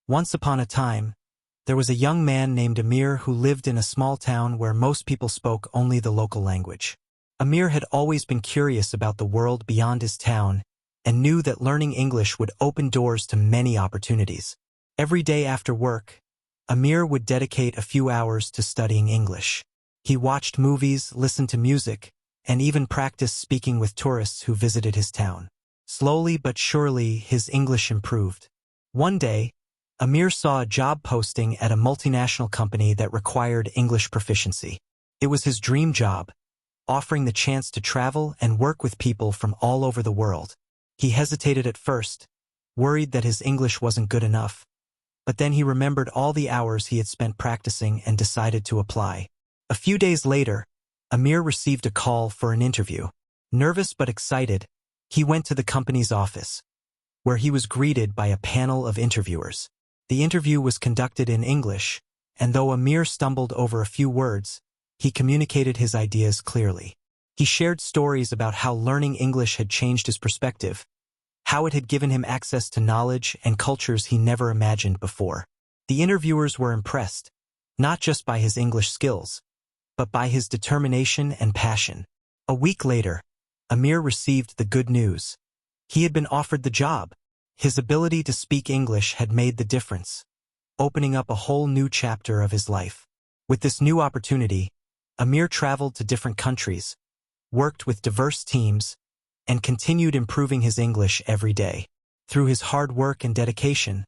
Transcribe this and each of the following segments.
Once upon a time, there was a young man named Amir who lived in a small town where most people spoke only the local language. Amir had always been curious about the world beyond his town and knew that learning English would open doors to many opportunities. Every day after work, Amir would dedicate a few hours to studying English. He watched movies, listened to music, and even practiced speaking with tourists who visited his town. Slowly but surely, his English improved. One day, Amir saw a job posting at a multinational company that required English proficiency. It was his dream job, offering the chance to travel and work with people from all over the world. He hesitated at first, worried that his English wasn't good enough. But then he remembered all the hours he had spent practicing and decided to apply. A few days later, Amir received a call for an interview. Nervous but excited, he went to the company's office, where he was greeted by a panel of interviewers. The interview was conducted in English, and though Amir stumbled over a few words, he communicated his ideas clearly. He shared stories about how learning English had changed his perspective, how it had given him access to knowledge and cultures he never imagined before. The interviewers were impressed, not just by his English skills, but by his determination and passion. A week later, Amir received the good news. He had been offered the job. His ability to speak English had made the difference, opening up a whole new chapter of his life. With this new opportunity, Amir traveled to different countries, worked with diverse teams, and continued improving his English every day. Through his hard work and dedication,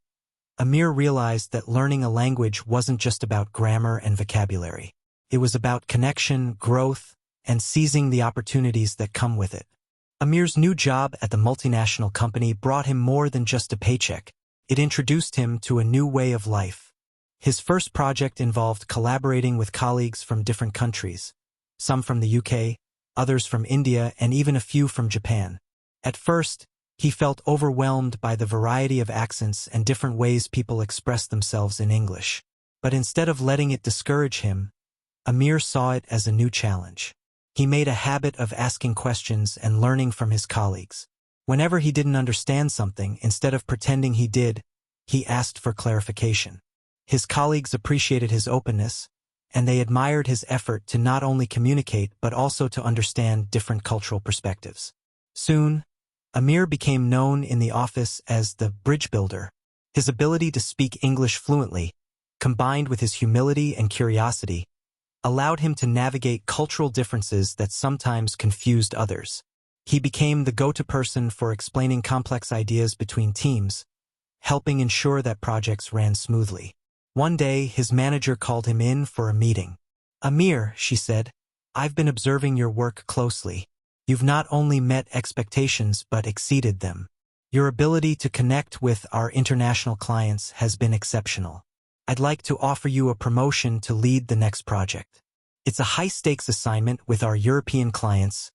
Amir realized that learning a language wasn't just about grammar and vocabulary. It was about connection, growth, and seizing the opportunities that come with it. Amir's new job at the multinational company brought him more than just a paycheck. It introduced him to a new way of life. His first project involved collaborating with colleagues from different countries, some from the UK, others from India, and even a few from Japan. At first, he felt overwhelmed by the variety of accents and different ways people express themselves in English. But instead of letting it discourage him, Amir saw it as a new challenge. He made a habit of asking questions and learning from his colleagues. Whenever he didn't understand something, instead of pretending he did, he asked for clarification. His colleagues appreciated his openness, and they admired his effort to not only communicate but also to understand different cultural perspectives. Soon, Amir became known in the office as the bridge builder. His ability to speak English fluently, combined with his humility and curiosity, allowed him to navigate cultural differences that sometimes confused others. He became the go-to person for explaining complex ideas between teams, helping ensure that projects ran smoothly. One day, his manager called him in for a meeting. "Amir," she said, "I've been observing your work closely. You've not only met expectations but exceeded them. Your ability to connect with our international clients has been exceptional. I'd like to offer you a promotion to lead the next project. It's a high-stakes assignment with our European clients,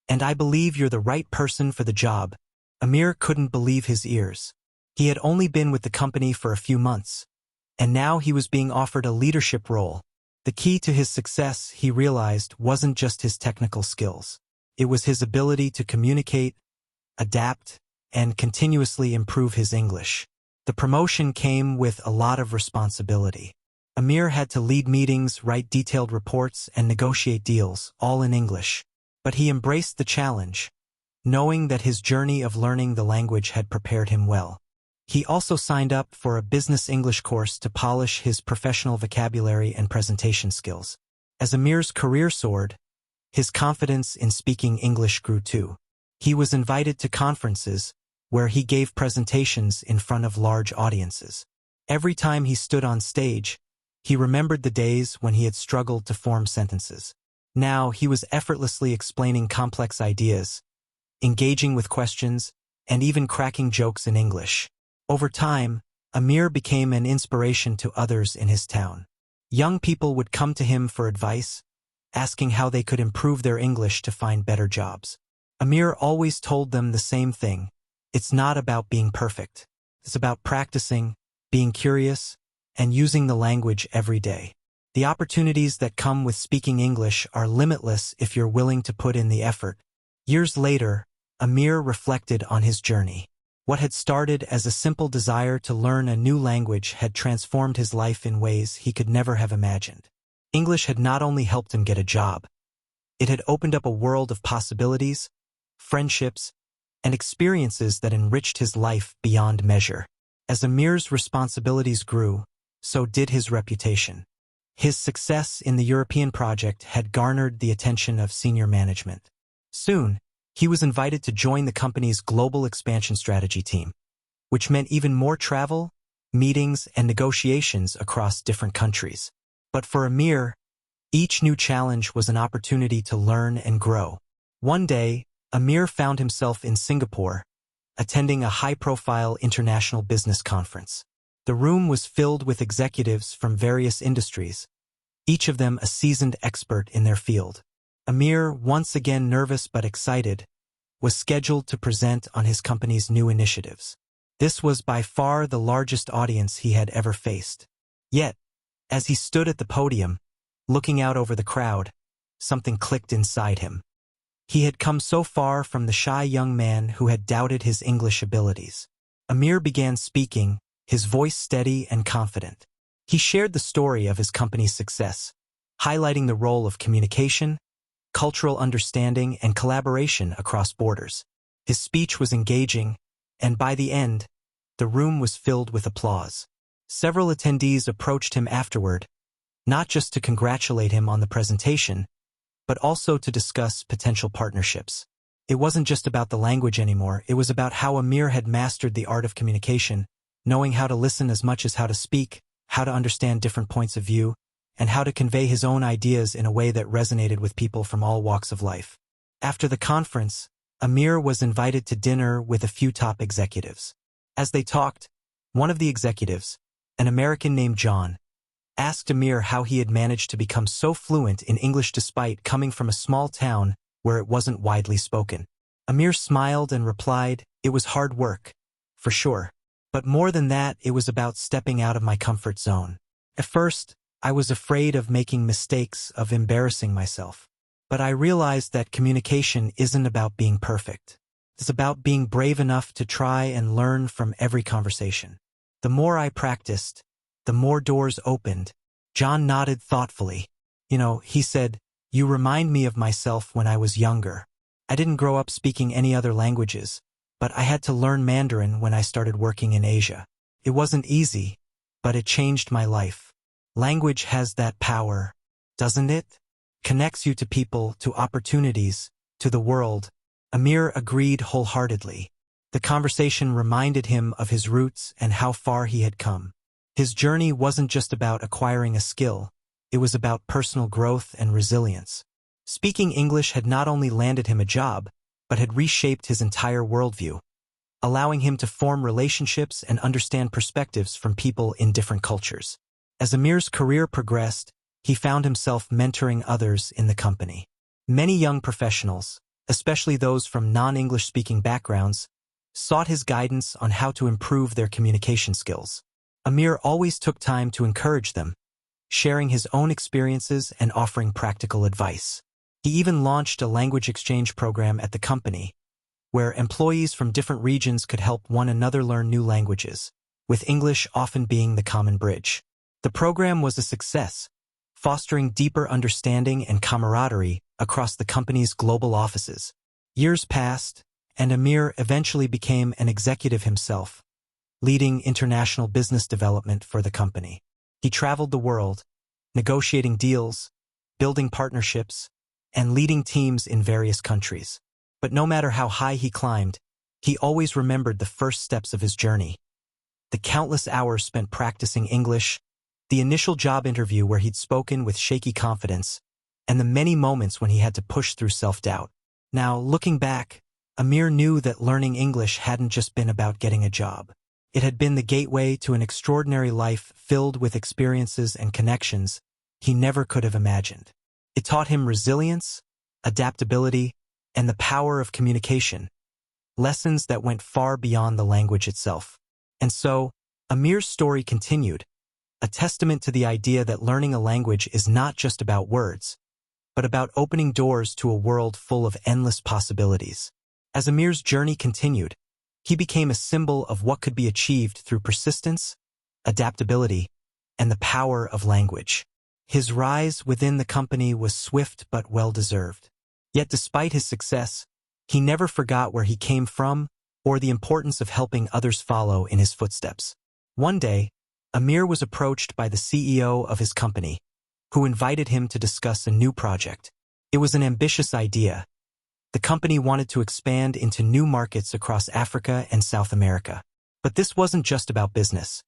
and I believe you're the right person for the job." Amir couldn't believe his ears. He had only been with the company for a few months, and now he was being offered a leadership role. The key to his success, he realized, wasn't just his technical skills. It was his ability to communicate, adapt, and continuously improve his English. The promotion came with a lot of responsibility. Amir had to lead meetings, write detailed reports, and negotiate deals, all in English. But he embraced the challenge, knowing that his journey of learning the language had prepared him well. He also signed up for a business English course to polish his professional vocabulary and presentation skills. As Amir's career soared, his confidence in speaking English grew too. He was invited to conferences, where he gave presentations in front of large audiences. Every time he stood on stage, he remembered the days when he had struggled to form sentences. Now he was effortlessly explaining complex ideas, engaging with questions, and even cracking jokes in English. Over time, Amir became an inspiration to others in his town. Young people would come to him for advice, asking how they could improve their English to find better jobs. Amir always told them the same thing: it's not about being perfect. It's about practicing, being curious, and using the language every day. The opportunities that come with speaking English are limitless if you're willing to put in the effort. Years later, Amir reflected on his journey. What had started as a simple desire to learn a new language had transformed his life in ways he could never have imagined. English had not only helped him get a job, it had opened up a world of possibilities, friendships, and experiences that enriched his life beyond measure. As Amir's responsibilities grew, so did his reputation. His success in the European project had garnered the attention of senior management. Soon, he was invited to join the company's global expansion strategy team, which meant even more travel, meetings, and negotiations across different countries. But for Amir, each new challenge was an opportunity to learn and grow. One day, Amir found himself in Singapore, attending a high-profile international business conference. The room was filled with executives from various industries, each of them a seasoned expert in their field. Amir, once again nervous but excited, was scheduled to present on his company's new initiatives. This was by far the largest audience he had ever faced. Yet, as he stood at the podium, looking out over the crowd, something clicked inside him. He had come so far from the shy young man who had doubted his English abilities. Amir began speaking, his voice steady and confident. He shared the story of his company's success, highlighting the role of communication, cultural understanding, and collaboration across borders. His speech was engaging, and by the end, the room was filled with applause. Several attendees approached him afterward, not just to congratulate him on the presentation, but also to discuss potential partnerships. It wasn't just about the language anymore, it was about how Amir had mastered the art of communication, knowing how to listen as much as how to speak, how to understand different points of view, and how to convey his own ideas in a way that resonated with people from all walks of life. After the conference, Amir was invited to dinner with a few top executives. As they talked, one of the executives, an American named John, asked Amir how he had managed to become so fluent in English despite coming from a small town where it wasn't widely spoken. Amir smiled and replied, "It was hard work, for sure. But more than that, it was about stepping out of my comfort zone. At first, I was afraid of making mistakes, of embarrassing myself. But I realized that communication isn't about being perfect. It's about being brave enough to try and learn from every conversation. The more I practiced, the more doors opened." John nodded thoughtfully. He said, "You remind me of myself when I was younger. I didn't grow up speaking any other languages, but I had to learn Mandarin when I started working in Asia. It wasn't easy, but it changed my life. Language has that power, doesn't it? Connects you to people, to opportunities, to the world." Amir agreed wholeheartedly. The conversation reminded him of his roots and how far he had come. His journey wasn't just about acquiring a skill, it was about personal growth and resilience. Speaking English had not only landed him a job, but had reshaped his entire worldview, allowing him to form relationships and understand perspectives from people in different cultures. As Amir's career progressed, he found himself mentoring others in the company. Many young professionals, especially those from non-English speaking backgrounds, sought his guidance on how to improve their communication skills. Amir always took time to encourage them, sharing his own experiences and offering practical advice. He even launched a language exchange program at the company, where employees from different regions could help one another learn new languages, with English often being the common bridge. The program was a success, fostering deeper understanding and camaraderie across the company's global offices. Years passed, and Amir eventually became an executive himself, leading international business development for the company. He traveled the world, negotiating deals, building partnerships, and leading teams in various countries. But no matter how high he climbed, he always remembered the first steps of his journey. The countless hours spent practicing English, the initial job interview where he'd spoken with shaky confidence, and the many moments when he had to push through self-doubt. Now, looking back, Amir knew that learning English hadn't just been about getting a job. It had been the gateway to an extraordinary life filled with experiences and connections he never could have imagined. It taught him resilience, adaptability, and the power of communication, lessons that went far beyond the language itself. And so, Amir's story continued, a testament to the idea that learning a language is not just about words, but about opening doors to a world full of endless possibilities. As Amir's journey continued, He became a symbol of what could be achieved through persistence, adaptability, and the power of language. His rise within the company was swift but well-deserved. Yet despite his success, he never forgot where he came from or the importance of helping others follow in his footsteps. One day, Amir was approached by the CEO of his company, who invited him to discuss a new project. It was an ambitious idea. The company wanted to expand into new markets across Africa and South America. But this wasn't just about business.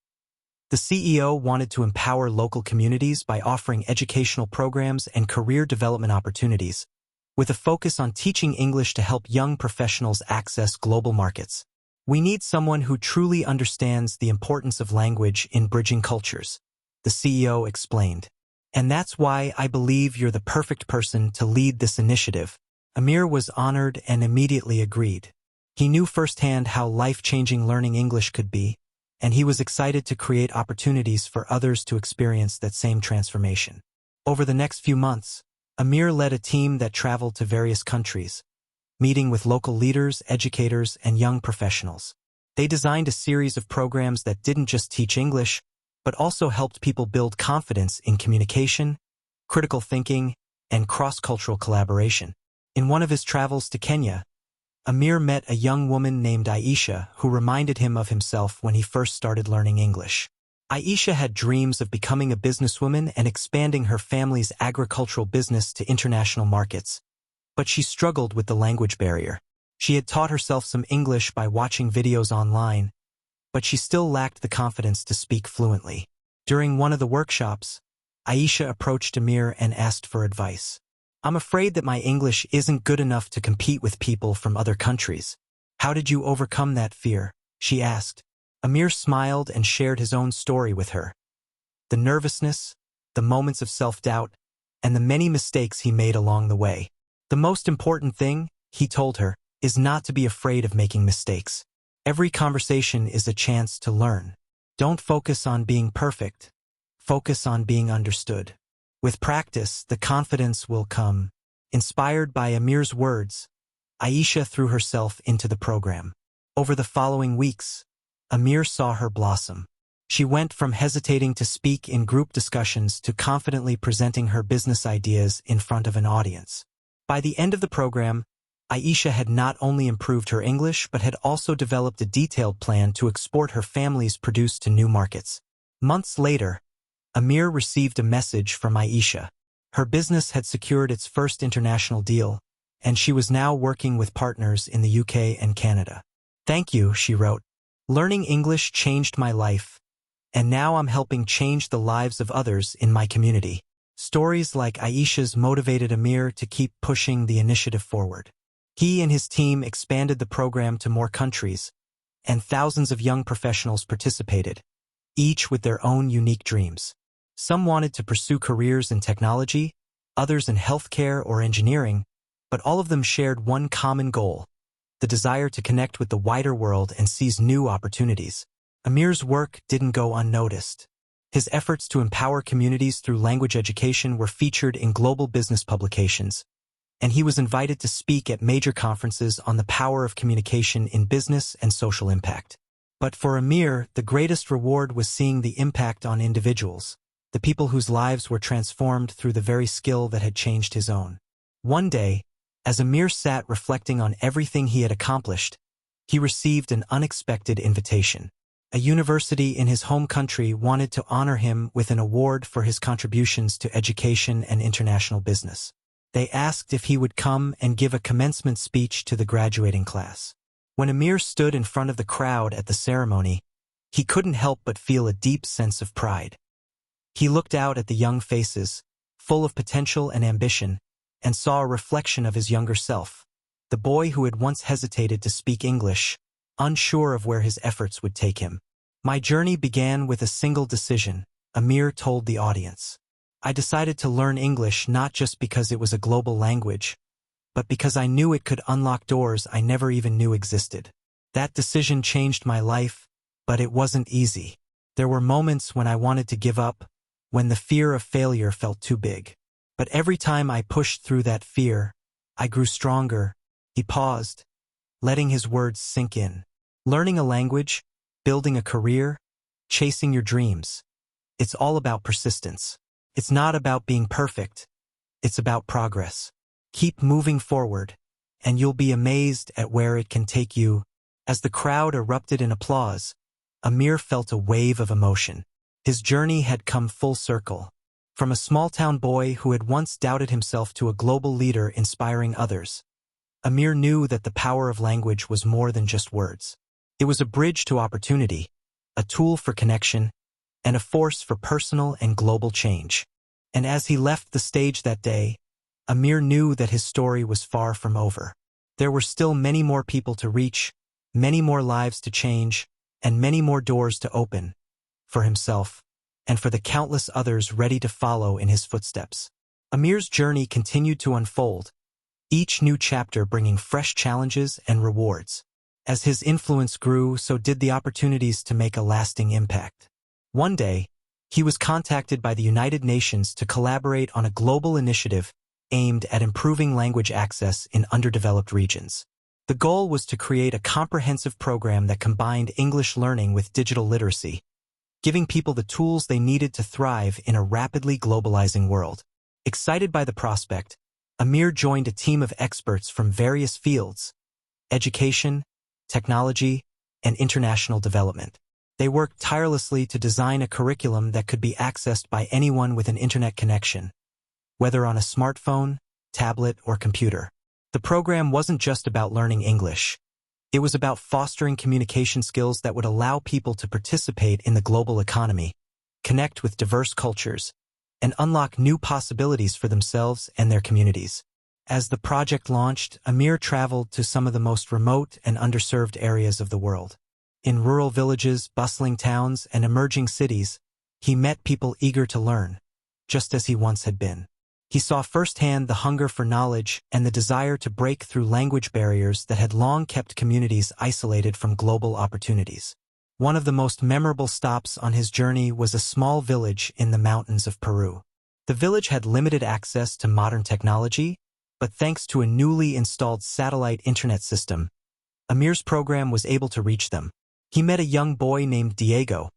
The CEO wanted to empower local communities by offering educational programs and career development opportunities, with a focus on teaching English to help young professionals access global markets. We need someone who truly understands the importance of language in bridging cultures, the CEO explained. And that's why I believe you're the perfect person to lead this initiative. Amir was honored and immediately agreed. He knew firsthand how life-changing learning English could be, and he was excited to create opportunities for others to experience that same transformation. Over the next few months, Amir led a team that traveled to various countries, meeting with local leaders, educators, and young professionals. They designed a series of programs that didn't just teach English, but also helped people build confidence in communication, critical thinking, and cross-cultural collaboration. In one of his travels to Kenya, Amir met a young woman named Aisha who reminded him of himself when he first started learning English. Aisha had dreams of becoming a businesswoman and expanding her family's agricultural business to international markets, but she struggled with the language barrier. She had taught herself some English by watching videos online, but she still lacked the confidence to speak fluently. During one of the workshops, Aisha approached Amir and asked for advice. "I'm afraid that my English isn't good enough to compete with people from other countries. How did you overcome that fear?" she asked. Amir smiled and shared his own story with her. The nervousness, the moments of self-doubt, and the many mistakes he made along the way. The most important thing, he told her, is not to be afraid of making mistakes. Every conversation is a chance to learn. Don't focus on being perfect. Focus on being understood. With practice, the confidence will come. Inspired by Amir's words, Aisha threw herself into the program. Over the following weeks, Amir saw her blossom. She went from hesitating to speak in group discussions to confidently presenting her business ideas in front of an audience. By the end of the program, Aisha had not only improved her English but had also developed a detailed plan to export her family's produce to new markets. Months later, Amir received a message from Aisha. Her business had secured its first international deal, and she was now working with partners in the UK and Canada. "Thank you," she wrote. "Learning English changed my life, and now I'm helping change the lives of others in my community." Stories like Aisha's motivated Amir to keep pushing the initiative forward. He and his team expanded the program to more countries, and thousands of young professionals participated, each with their own unique dreams. Some wanted to pursue careers in technology, others in healthcare or engineering, but all of them shared one common goal: the desire to connect with the wider world and seize new opportunities. Amir's work didn't go unnoticed. His efforts to empower communities through language education were featured in global business publications, and he was invited to speak at major conferences on the power of communication in business and social impact. But for Amir, the greatest reward was seeing the impact on individuals, the people whose lives were transformed through the very skill that had changed his own. One day, as Amir sat reflecting on everything he had accomplished, he received an unexpected invitation. A university in his home country wanted to honor him with an award for his contributions to education and international business. They asked if he would come and give a commencement speech to the graduating class. When Amir stood in front of the crowd at the ceremony, he couldn't help but feel a deep sense of pride. He looked out at the young faces, full of potential and ambition, and saw a reflection of his younger self, the boy who had once hesitated to speak English, unsure of where his efforts would take him. "My journey began with a single decision," Amir told the audience. "I decided to learn English not just because it was a global language, but because I knew it could unlock doors I never even knew existed. That decision changed my life, but it wasn't easy. There were moments when I wanted to give up, when the fear of failure felt too big. But every time I pushed through that fear, I grew stronger." He paused, letting his words sink in. Learning a language, building a career, chasing your dreams. It's all about persistence. It's not about being perfect. It's about progress. Keep moving forward, and you'll be amazed at where it can take you. As the crowd erupted in applause, Amir felt a wave of emotion. His journey had come full circle. From a small-town boy who had once doubted himself to a global leader inspiring others, Amir knew that the power of language was more than just words. It was a bridge to opportunity, a tool for connection, and a force for personal and global change. And as he left the stage that day, Amir knew that his story was far from over. There were still many more people to reach, many more lives to change, and many more doors to open, for himself, and for the countless others ready to follow in his footsteps. Amir's journey continued to unfold, each new chapter bringing fresh challenges and rewards. As his influence grew, so did the opportunities to make a lasting impact. One day, he was contacted by the United Nations to collaborate on a global initiative aimed at improving language access in underdeveloped regions. The goal was to create a comprehensive program that combined English learning with digital literacy, giving people the tools they needed to thrive in a rapidly globalizing world. Excited by the prospect, Amir joined a team of experts from various fields: education, technology, and international development. They worked tirelessly to design a curriculum that could be accessed by anyone with an internet connection, whether on a smartphone, tablet, or computer. The program wasn't just about learning English. It was about fostering communication skills that would allow people to participate in the global economy, connect with diverse cultures, and unlock new possibilities for themselves and their communities. As the project launched, Amir traveled to some of the most remote and underserved areas of the world. In rural villages, bustling towns, and emerging cities, he met people eager to learn, just as he once had been. He saw firsthand the hunger for knowledge and the desire to break through language barriers that had long kept communities isolated from global opportunities. One of the most memorable stops on his journey was a small village in the mountains of Peru. The village had limited access to modern technology, but thanks to a newly installed satellite internet system, Amir's program was able to reach them. He met a young boy named Diego,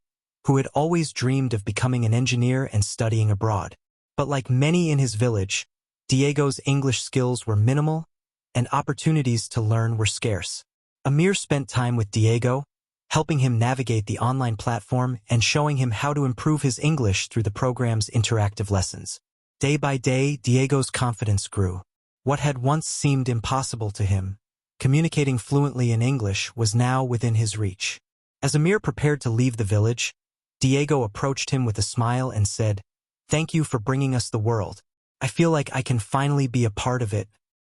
who had always dreamed of becoming an engineer and studying abroad. But like many in his village, Diego's English skills were minimal, and opportunities to learn were scarce. Amir spent time with Diego, helping him navigate the online platform and showing him how to improve his English through the program's interactive lessons. Day by day, Diego's confidence grew. What had once seemed impossible to him, communicating fluently in English, was now within his reach. As Amir prepared to leave the village, Diego approached him with a smile and said, "Thank you for bringing us the world. I feel like I can finally be a part of it."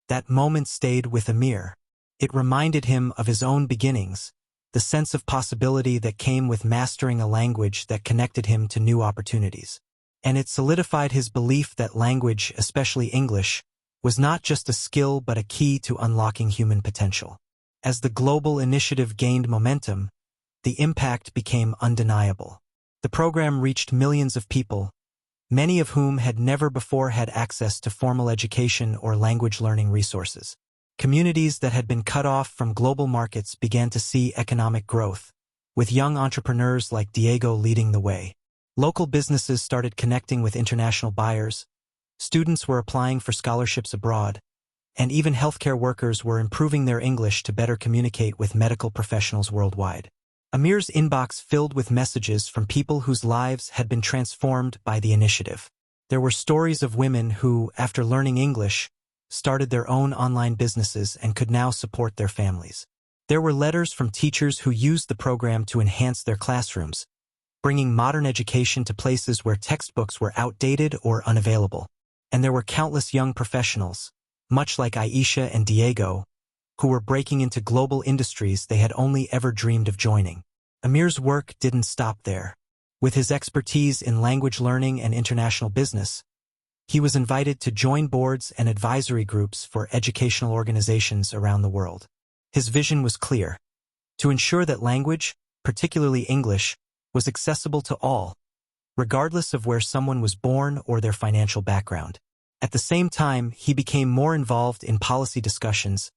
That moment stayed with Amir. It reminded him of his own beginnings, the sense of possibility that came with mastering a language that connected him to new opportunities. And it solidified his belief that language, especially English, was not just a skill but a key to unlocking human potential. As the global initiative gained momentum, the impact became undeniable. The program reached millions of people, many of whom had never before had access to formal education or language learning resources. Communities that had been cut off from global markets began to see economic growth, with young entrepreneurs like Diego leading the way. Local businesses started connecting with international buyers, students were applying for scholarships abroad, and even healthcare workers were improving their English to better communicate with medical professionals worldwide. Amir's inbox filled with messages from people whose lives had been transformed by the initiative. There were stories of women who, after learning English, started their own online businesses and could now support their families. There were letters from teachers who used the program to enhance their classrooms, bringing modern education to places where textbooks were outdated or unavailable. And there were countless young professionals, much like Aisha and Diego, who were breaking into global industries they had only ever dreamed of joining. Amir's work didn't stop there. With his expertise in language learning and international business, he was invited to join boards and advisory groups for educational organizations around the world. His vision was clear: to ensure that language, particularly English, was accessible to all, regardless of where someone was born or their financial background. At the same time, he became more involved in policy discussions,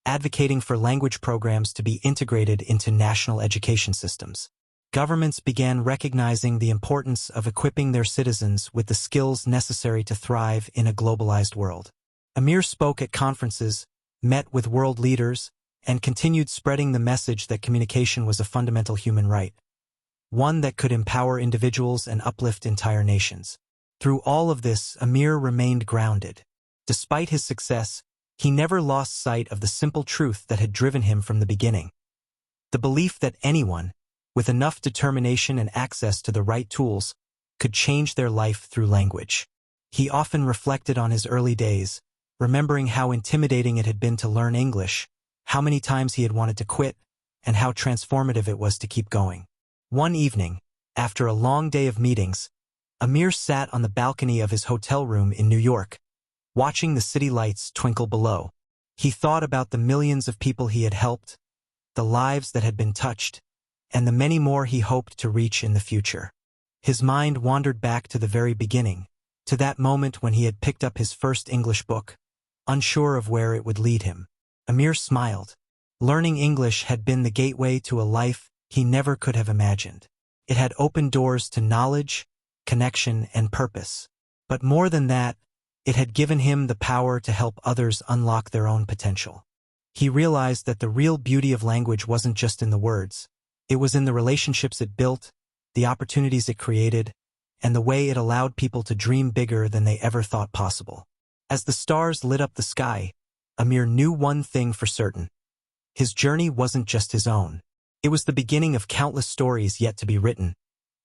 advocating for language programs to be integrated into national education systems. Governments began recognizing the importance of equipping their citizens with the skills necessary to thrive in a globalized world. Amir spoke at conferences, met with world leaders, and continued spreading the message that communication was a fundamental human right, one that could empower individuals and uplift entire nations. Through all of this, Amir remained grounded. Despite his success, he never lost sight of the simple truth that had driven him from the beginning. The belief that anyone, with enough determination and access to the right tools, could change their life through language. He often reflected on his early days, remembering how intimidating it had been to learn English, how many times he had wanted to quit, and how transformative it was to keep going. One evening, after a long day of meetings, Amir sat on the balcony of his hotel room in New York, watching the city lights twinkle below. He thought about the millions of people he had helped, the lives that had been touched, and the many more he hoped to reach in the future. His mind wandered back to the very beginning, to that moment when he had picked up his first English book, unsure of where it would lead him. Amir smiled. Learning English had been the gateway to a life he never could have imagined. It had opened doors to knowledge, connection, and purpose. But more than that, it had given him the power to help others unlock their own potential. He realized that the real beauty of language wasn't just in the words. It was in the relationships it built, the opportunities it created, and the way it allowed people to dream bigger than they ever thought possible. As the stars lit up the sky, Amir knew one thing for certain. His journey wasn't just his own. It was the beginning of countless stories yet to be written,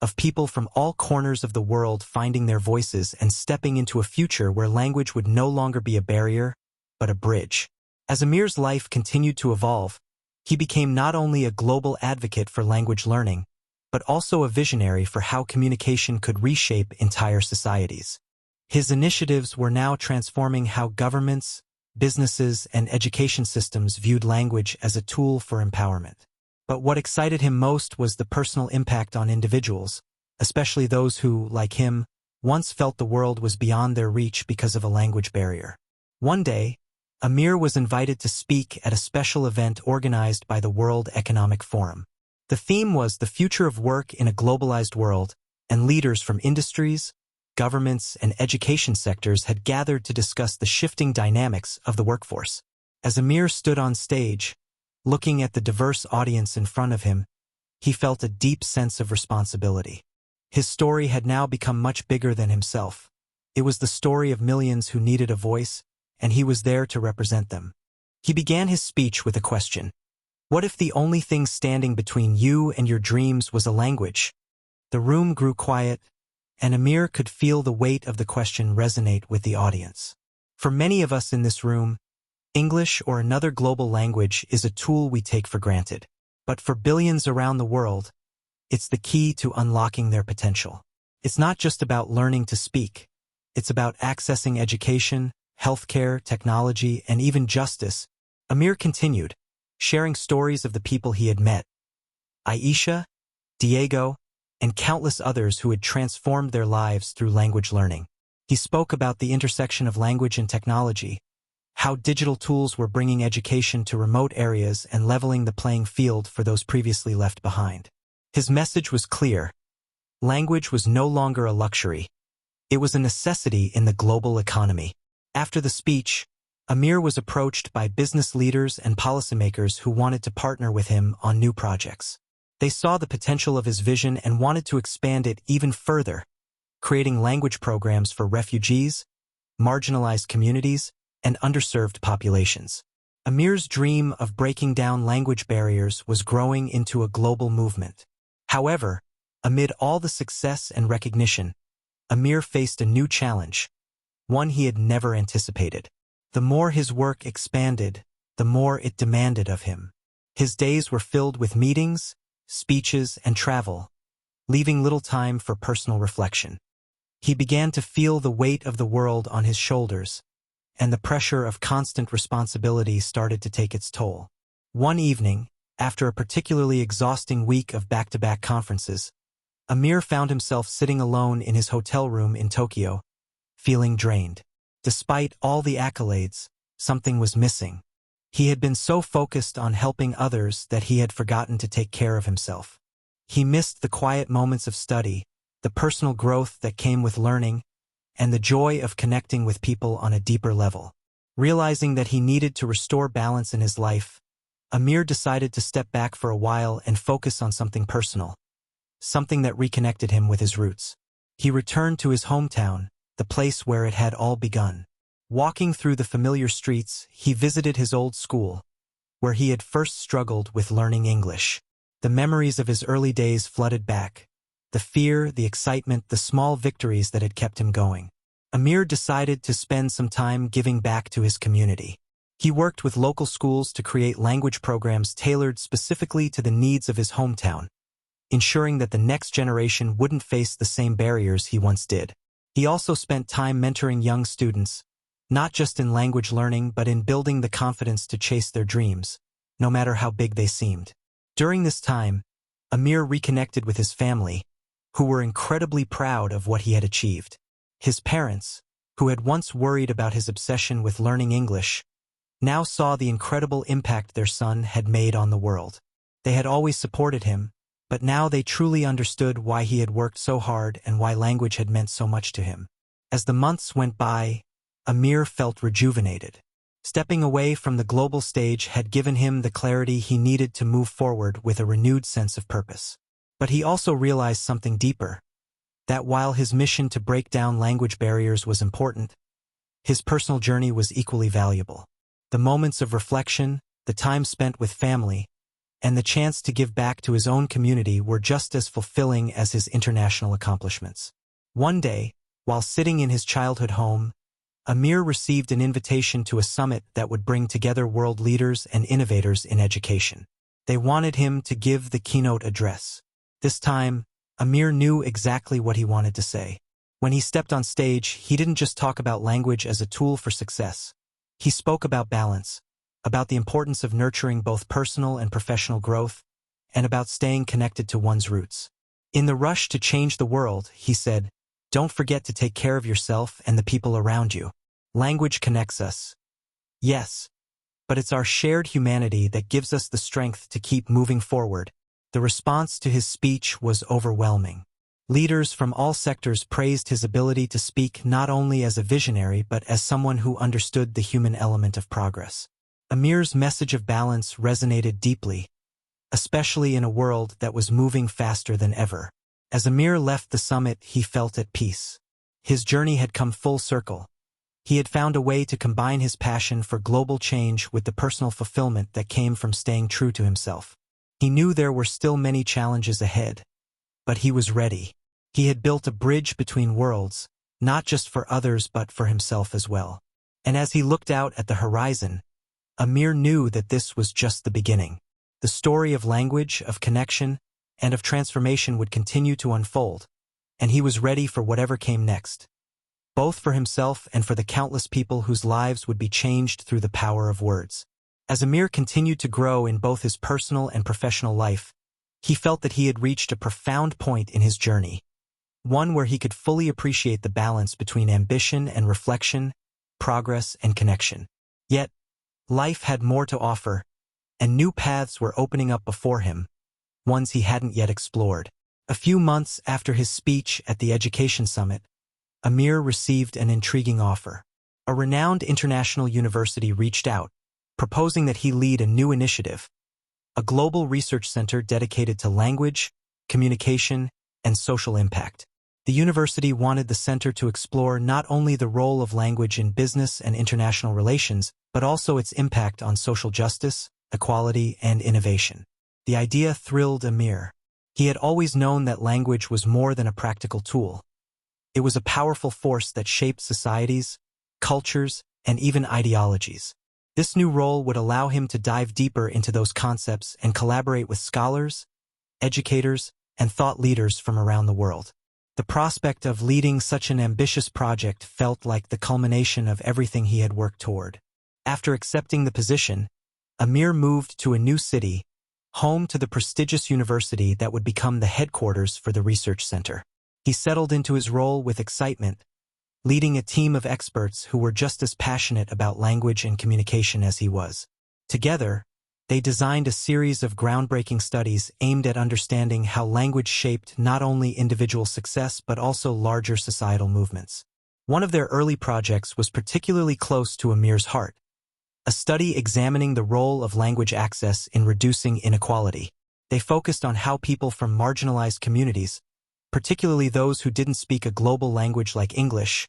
of people from all corners of the world finding their voices and stepping into a future where language would no longer be a barrier, but a bridge. As Amir's life continued to evolve, he became not only a global advocate for language learning, but also a visionary for how communication could reshape entire societies. His initiatives were now transforming how governments, businesses, and education systems viewed language as a tool for empowerment. But what excited him most was the personal impact on individuals, especially those who, like him, once felt the world was beyond their reach because of a language barrier. One day, Amir was invited to speak at a special event organized by the World Economic Forum. The theme was the future of work in a globalized world, and leaders from industries, governments, and education sectors had gathered to discuss the shifting dynamics of the workforce. As Amir stood on stage, looking at the diverse audience in front of him, he felt a deep sense of responsibility. His story had now become much bigger than himself. It was the story of millions who needed a voice, and he was there to represent them. He began his speech with a question. What if the only thing standing between you and your dreams was a language? The room grew quiet, and Amir could feel the weight of the question resonate with the audience. For many of us in this room, English or another global language is a tool we take for granted. But for billions around the world, it's the key to unlocking their potential. It's not just about learning to speak. It's about accessing education, healthcare, technology, and even justice. Amir continued, sharing stories of the people he had met. Aisha, Diego, and countless others who had transformed their lives through language learning. He spoke about the intersection of language and technology, how digital tools were bringing education to remote areas and leveling the playing field for those previously left behind. His message was clear. Language was no longer a luxury. It was a necessity in the global economy. After the speech, Amir was approached by business leaders and policymakers who wanted to partner with him on new projects. They saw the potential of his vision and wanted to expand it even further, creating language programs for refugees, marginalized communities, and underserved populations. Amir's dream of breaking down language barriers was growing into a global movement. However, amid all the success and recognition, Amir faced a new challenge, one he had never anticipated. The more his work expanded, the more it demanded of him. His days were filled with meetings, speeches, and travel, leaving little time for personal reflection. He began to feel the weight of the world on his shoulders, and the pressure of constant responsibility started to take its toll. One evening, after a particularly exhausting week of back-to-back conferences, Amir found himself sitting alone in his hotel room in Tokyo, feeling drained. Despite all the accolades, something was missing. He had been so focused on helping others that he had forgotten to take care of himself. He missed the quiet moments of study, the personal growth that came with learning, and the joy of connecting with people on a deeper level. Realizing that he needed to restore balance in his life, Amir decided to step back for a while and focus on something personal, something that reconnected him with his roots. He returned to his hometown, the place where it had all begun. Walking through the familiar streets, he visited his old school, where he had first struggled with learning English. The memories of his early days flooded back, the fear, the excitement, the small victories that had kept him going. Amir decided to spend some time giving back to his community. He worked with local schools to create language programs tailored specifically to the needs of his hometown, ensuring that the next generation wouldn't face the same barriers he once did. He also spent time mentoring young students, not just in language learning but in building the confidence to chase their dreams, no matter how big they seemed. During this time, Amir reconnected with his family, who were incredibly proud of what he had achieved. His parents, who had once worried about his obsession with learning English, now saw the incredible impact their son had made on the world. They had always supported him, but now they truly understood why he had worked so hard and why language had meant so much to him. As the months went by, Amir felt rejuvenated. Stepping away from the global stage had given him the clarity he needed to move forward with a renewed sense of purpose. But he also realized something deeper, that while his mission to break down language barriers was important, his personal journey was equally valuable. The moments of reflection, the time spent with family, and the chance to give back to his own community were just as fulfilling as his international accomplishments. One day, while sitting in his childhood home, Amir received an invitation to a summit that would bring together world leaders and innovators in education. They wanted him to give the keynote address. This time, Amir knew exactly what he wanted to say. When he stepped on stage, he didn't just talk about language as a tool for success. He spoke about balance, about the importance of nurturing both personal and professional growth, and about staying connected to one's roots. In the rush to change the world, he said, "Don't forget to take care of yourself and the people around you. Language connects us. Yes, but it's our shared humanity that gives us the strength to keep moving forward." The response to his speech was overwhelming. Leaders from all sectors praised his ability to speak not only as a visionary but as someone who understood the human element of progress. Amir's message of balance resonated deeply, especially in a world that was moving faster than ever. As Amir left the summit, he felt at peace. His journey had come full circle. He had found a way to combine his passion for global change with the personal fulfillment that came from staying true to himself. He knew there were still many challenges ahead, but he was ready. He had built a bridge between worlds, not just for others but for himself as well. And as he looked out at the horizon, Amir knew that this was just the beginning. The story of language, of connection, and of transformation would continue to unfold, and he was ready for whatever came next, both for himself and for the countless people whose lives would be changed through the power of words. As Amir continued to grow in both his personal and professional life, he felt that he had reached a profound point in his journey, one where he could fully appreciate the balance between ambition and reflection, progress and connection. Yet, life had more to offer, and new paths were opening up before him, ones he hadn't yet explored. A few months after his speech at the Education Summit, Amir received an intriguing offer. A renowned international university reached out, proposing that he lead a new initiative, a global research center dedicated to language, communication, and social impact. The university wanted the center to explore not only the role of language in business and international relations, but also its impact on social justice, equality, and innovation. The idea thrilled Amir. He had always known that language was more than a practical tool. It was a powerful force that shaped societies, cultures, and even ideologies. This new role would allow him to dive deeper into those concepts and collaborate with scholars, educators, and thought leaders from around the world. The prospect of leading such an ambitious project felt like the culmination of everything he had worked toward. After accepting the position, Amir moved to a new city, home to the prestigious university that would become the headquarters for the research center. He settled into his role with excitement, leading a team of experts who were just as passionate about language and communication as he was. Together, they designed a series of groundbreaking studies aimed at understanding how language shaped not only individual success but also larger societal movements. One of their early projects was particularly close to Amir's heart, a study examining the role of language access in reducing inequality. They focused on how people from marginalized communities, particularly those who didn't speak a global language like English,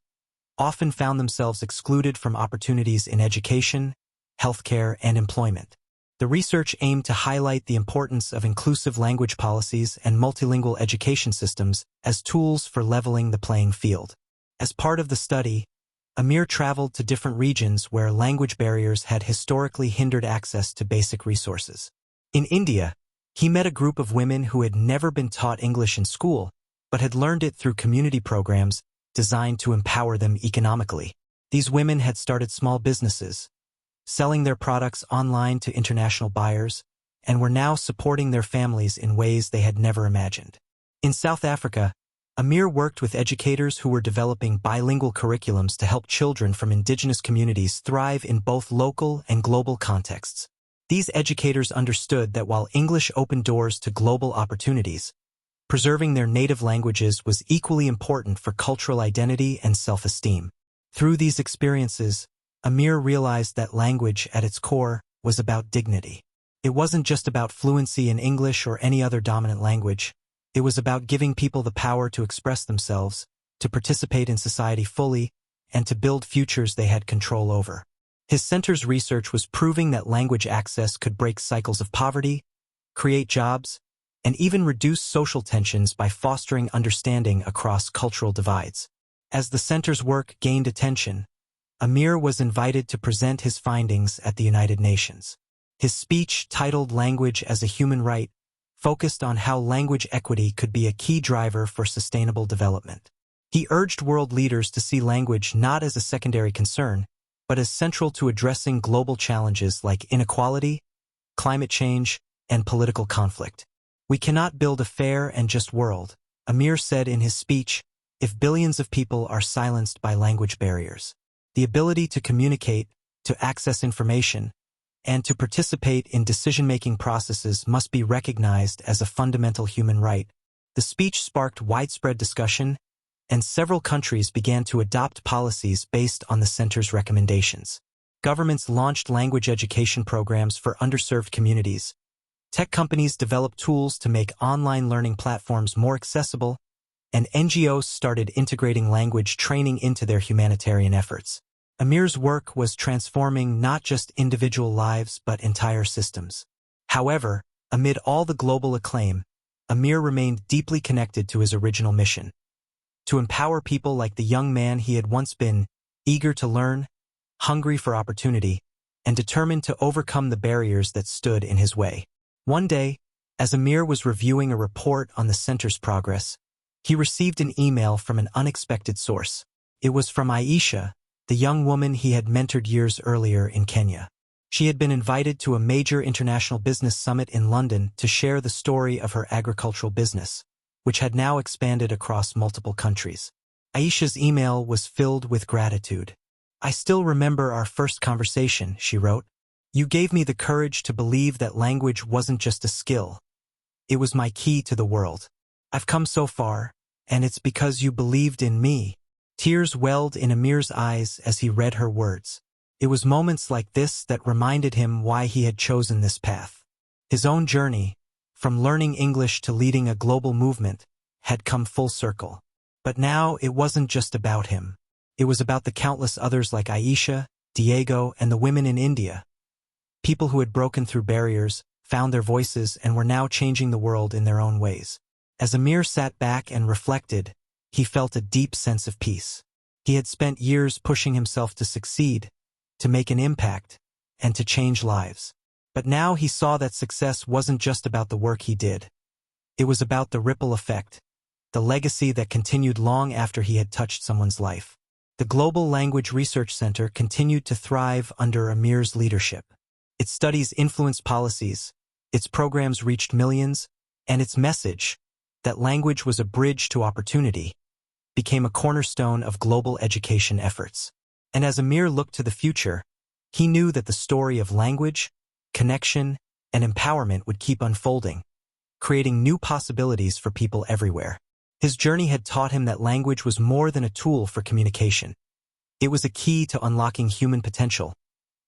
often found themselves excluded from opportunities in education, healthcare, and employment. The research aimed to highlight the importance of inclusive language policies and multilingual education systems as tools for leveling the playing field. As part of the study, Amir traveled to different regions where language barriers had historically hindered access to basic resources. In India, he met a group of women who had never been taught English in school, but had learned it through community programs designed to empower them economically. These women had started small businesses, selling their products online to international buyers, and were now supporting their families in ways they had never imagined. In South Africa, Amir worked with educators who were developing bilingual curriculums to help children from indigenous communities thrive in both local and global contexts. These educators understood that while English opened doors to global opportunities, preserving their native languages was equally important for cultural identity and self-esteem. Through these experiences, Amir realized that language at its core was about dignity. It wasn't just about fluency in English or any other dominant language. It was about giving people the power to express themselves, to participate in society fully, and to build futures they had control over. His center's research was proving that language access could break cycles of poverty, create jobs, and even reduce social tensions by fostering understanding across cultural divides. As the center's work gained attention, Amir was invited to present his findings at the United Nations. His speech, titled Language as a Human Right, focused on how language equity could be a key driver for sustainable development. He urged world leaders to see language not as a secondary concern, but as central to addressing global challenges like inequality, climate change, and political conflict. "We cannot build a fair and just world," Amir said in his speech, "if billions of people are silenced by language barriers. The ability to communicate, to access information, and to participate in decision-making processes must be recognized as a fundamental human right." The speech sparked widespread discussion, and several countries began to adopt policies based on the center's recommendations. Governments launched language education programs for underserved communities. Tech companies developed tools to make online learning platforms more accessible, and NGOs started integrating language training into their humanitarian efforts. Amir's work was transforming not just individual lives but entire systems. However, amid all the global acclaim, Amir remained deeply connected to his original mission: to empower people like the young man he had once been, eager to learn, hungry for opportunity, and determined to overcome the barriers that stood in his way. One day, as Amir was reviewing a report on the center's progress, he received an email from an unexpected source. It was from Aisha, the young woman he had mentored years earlier in Kenya. She had been invited to a major international business summit in London to share the story of her agricultural business, which had now expanded across multiple countries. Aisha's email was filled with gratitude. "I still remember our first conversation," she wrote. "You gave me the courage to believe that language wasn't just a skill. It was my key to the world. I've come so far, and it's because you believed in me." Tears welled in Amir's eyes as he read her words. It was moments like this that reminded him why he had chosen this path. His own journey, from learning English to leading a global movement, had come full circle. But now it wasn't just about him. It was about the countless others like Aisha, Diego, and the women in India. People who had broken through barriers, found their voices, and were now changing the world in their own ways. As Amir sat back and reflected, he felt a deep sense of peace. He had spent years pushing himself to succeed, to make an impact, and to change lives. But now he saw that success wasn't just about the work he did. It was about the ripple effect, the legacy that continued long after he had touched someone's life. The Global Language Research Center continued to thrive under Amir's leadership. Its studies influenced policies, its programs reached millions, and its message, that language was a bridge to opportunity, became a cornerstone of global education efforts. And as Amir looked to the future, he knew that the story of language, connection, and empowerment would keep unfolding, creating new possibilities for people everywhere. His journey had taught him that language was more than a tool for communication. It was a key to unlocking human potential,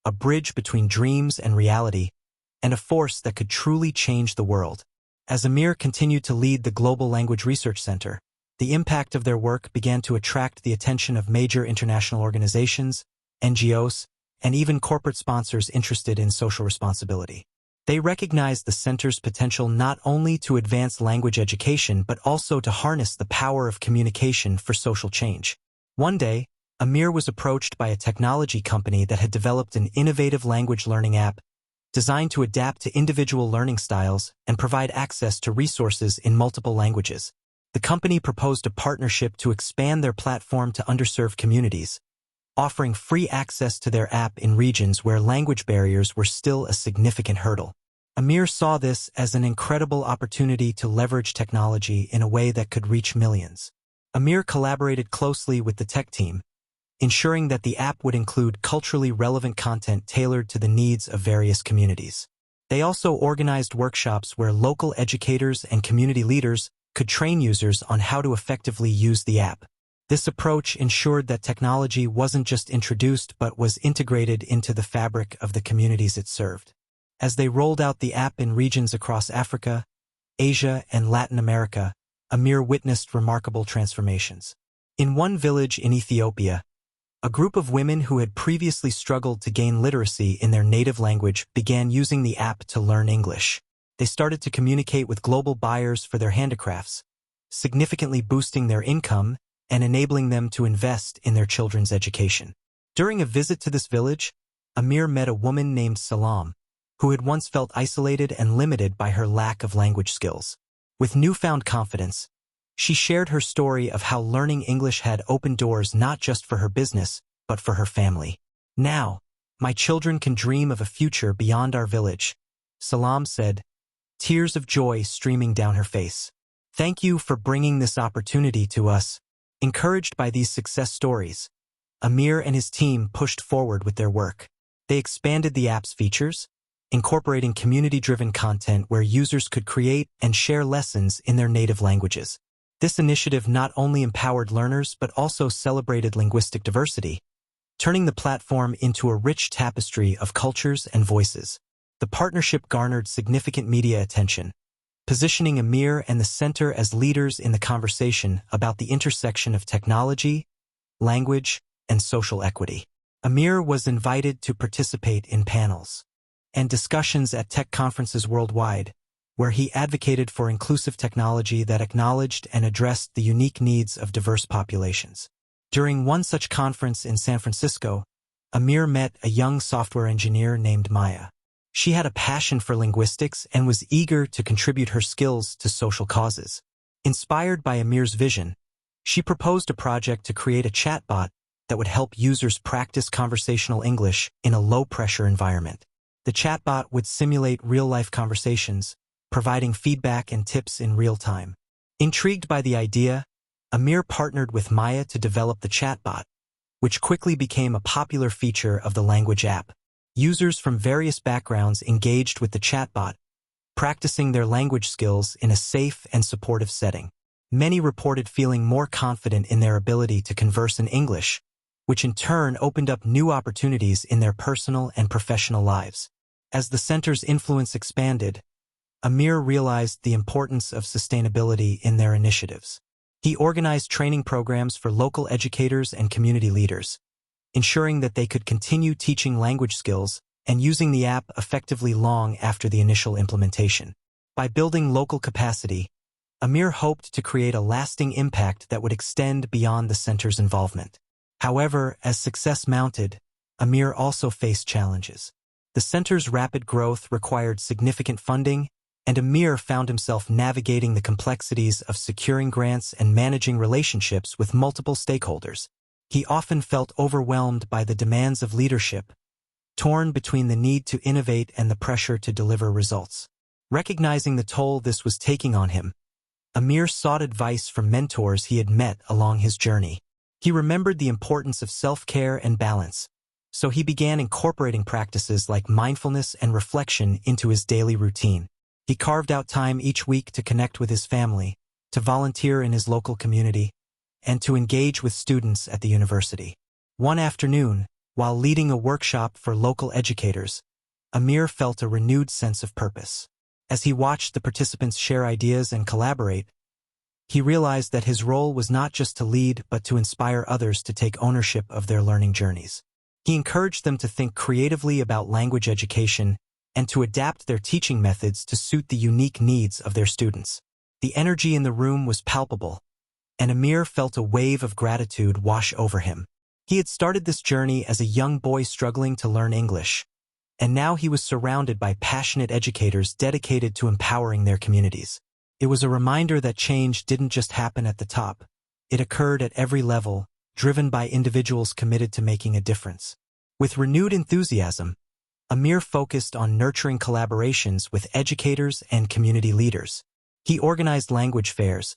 a bridge between dreams and reality, and a force that could truly change the world. As Amir continued to lead the Global Language Research Center, the impact of their work began to attract the attention of major international organizations, NGOs, and even corporate sponsors interested in social responsibility. They recognized the center's potential not only to advance language education but also to harness the power of communication for social change. One day, Amir was approached by a technology company that had developed an innovative language learning app designed to adapt to individual learning styles and provide access to resources in multiple languages. The company proposed a partnership to expand their platform to underserved communities, offering free access to their app in regions where language barriers were still a significant hurdle. Amir saw this as an incredible opportunity to leverage technology in a way that could reach millions. Amir collaborated closely with the tech team, ensuring that the app would include culturally relevant content tailored to the needs of various communities. They also organized workshops where local educators and community leaders could train users on how to effectively use the app. This approach ensured that technology wasn't just introduced but was integrated into the fabric of the communities it served. As they rolled out the app in regions across Africa, Asia, and Latin America, Amir witnessed remarkable transformations. In one village in Ethiopia, a group of women who had previously struggled to gain literacy in their native language began using the app to learn English. They started to communicate with global buyers for their handicrafts, significantly boosting their income and enabling them to invest in their children's education. During a visit to this village, Amir met a woman named Salam, who had once felt isolated and limited by her lack of language skills. With newfound confidence, she shared her story of how learning English had opened doors not just for her business, but for her family. "Now, my children can dream of a future beyond our village," Salam said, tears of joy streaming down her face. "Thank you for bringing this opportunity to us." Encouraged by these success stories, Amir and his team pushed forward with their work. They expanded the app's features, incorporating community-driven content where users could create and share lessons in their native languages. This initiative not only empowered learners but also celebrated linguistic diversity, turning the platform into a rich tapestry of cultures and voices. The partnership garnered significant media attention, positioning Amir and the center as leaders in the conversation about the intersection of technology, language, and social equity. Amir was invited to participate in panels and discussions at tech conferences worldwide, where he advocated for inclusive technology that acknowledged and addressed the unique needs of diverse populations. During one such conference in San Francisco, Amir met a young software engineer named Maya. She had a passion for linguistics and was eager to contribute her skills to social causes. Inspired by Amir's vision, she proposed a project to create a chatbot that would help users practice conversational English in a low-pressure environment. The chatbot would simulate real-life conversations, providing feedback and tips in real time. Intrigued by the idea, Amir partnered with Maya to develop the chatbot, which quickly became a popular feature of the language app. Users from various backgrounds engaged with the chatbot, practicing their language skills in a safe and supportive setting. Many reported feeling more confident in their ability to converse in English, which in turn opened up new opportunities in their personal and professional lives. As the center's influence expanded, Amir realized the importance of sustainability in their initiatives. He organized training programs for local educators and community leaders, ensuring that they could continue teaching language skills and using the app effectively long after the initial implementation. By building local capacity, Amir hoped to create a lasting impact that would extend beyond the center's involvement. However, as success mounted, Amir also faced challenges. The center's rapid growth required significant funding, and Amir found himself navigating the complexities of securing grants and managing relationships with multiple stakeholders. He often felt overwhelmed by the demands of leadership, torn between the need to innovate and the pressure to deliver results. Recognizing the toll this was taking on him, Amir sought advice from mentors he had met along his journey. He remembered the importance of self-care and balance, So he began incorporating practices like mindfulness and reflection into his daily routine. He carved out time each week to connect with his family, to volunteer in his local community, and to engage with students at the university. One afternoon, while leading a workshop for local educators, Amir felt a renewed sense of purpose. As he watched the participants share ideas and collaborate, he realized that his role was not just to lead but to inspire others to take ownership of their learning journeys. He encouraged them to think creatively about language education and to adapt their teaching methods to suit the unique needs of their students. The energy in the room was palpable, and Amir felt a wave of gratitude wash over him. He had started this journey as a young boy struggling to learn English, and now he was surrounded by passionate educators dedicated to empowering their communities. It was a reminder that change didn't just happen at the top. It occurred at every level, driven by individuals committed to making a difference. With renewed enthusiasm, Amir focused on nurturing collaborations with educators and community leaders. He organized language fairs,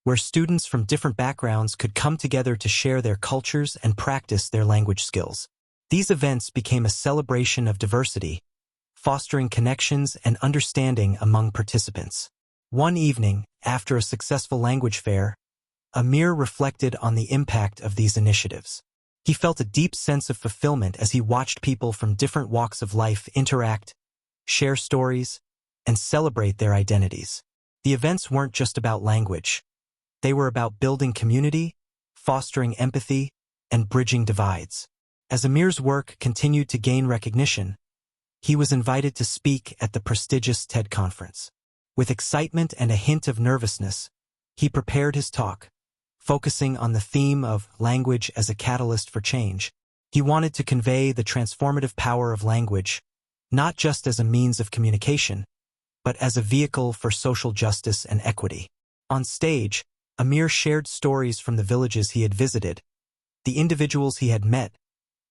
where students from different backgrounds could come together to share their cultures and practice their language skills. These events became a celebration of diversity, fostering connections and understanding among participants. One evening, after a successful language fair, Amir reflected on the impact of these initiatives. He felt a deep sense of fulfillment as he watched people from different walks of life interact, share stories, and celebrate their identities. The events weren't just about language. They were about building community, fostering empathy, and bridging divides. As Amir's work continued to gain recognition, he was invited to speak at the prestigious TED conference. With excitement and a hint of nervousness, he prepared his talk, focusing on the theme of language as a catalyst for change. He wanted to convey the transformative power of language, not just as a means of communication, but as a vehicle for social justice and equity. On stage, Amir shared stories from the villages he had visited, the individuals he had met,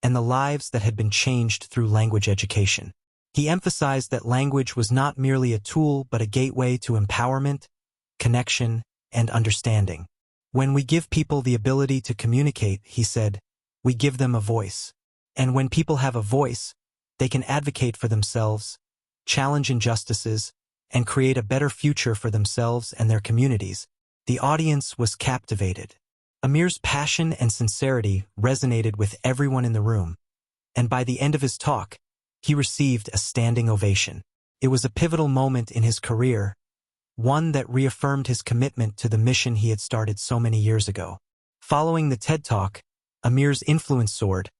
and the lives that had been changed through language education. He emphasized that language was not merely a tool but a gateway to empowerment, connection, and understanding. When we give people the ability to communicate, he said, we give them a voice. And when people have a voice, they can advocate for themselves, challenge injustices, and create a better future for themselves and their communities. The audience was captivated. Amir's passion and sincerity resonated with everyone in the room, and by the end of his talk, he received a standing ovation. It was a pivotal moment in his career, one that reaffirmed his commitment to the mission he had started so many years ago. Following the TED Talk, Amir's influence soared,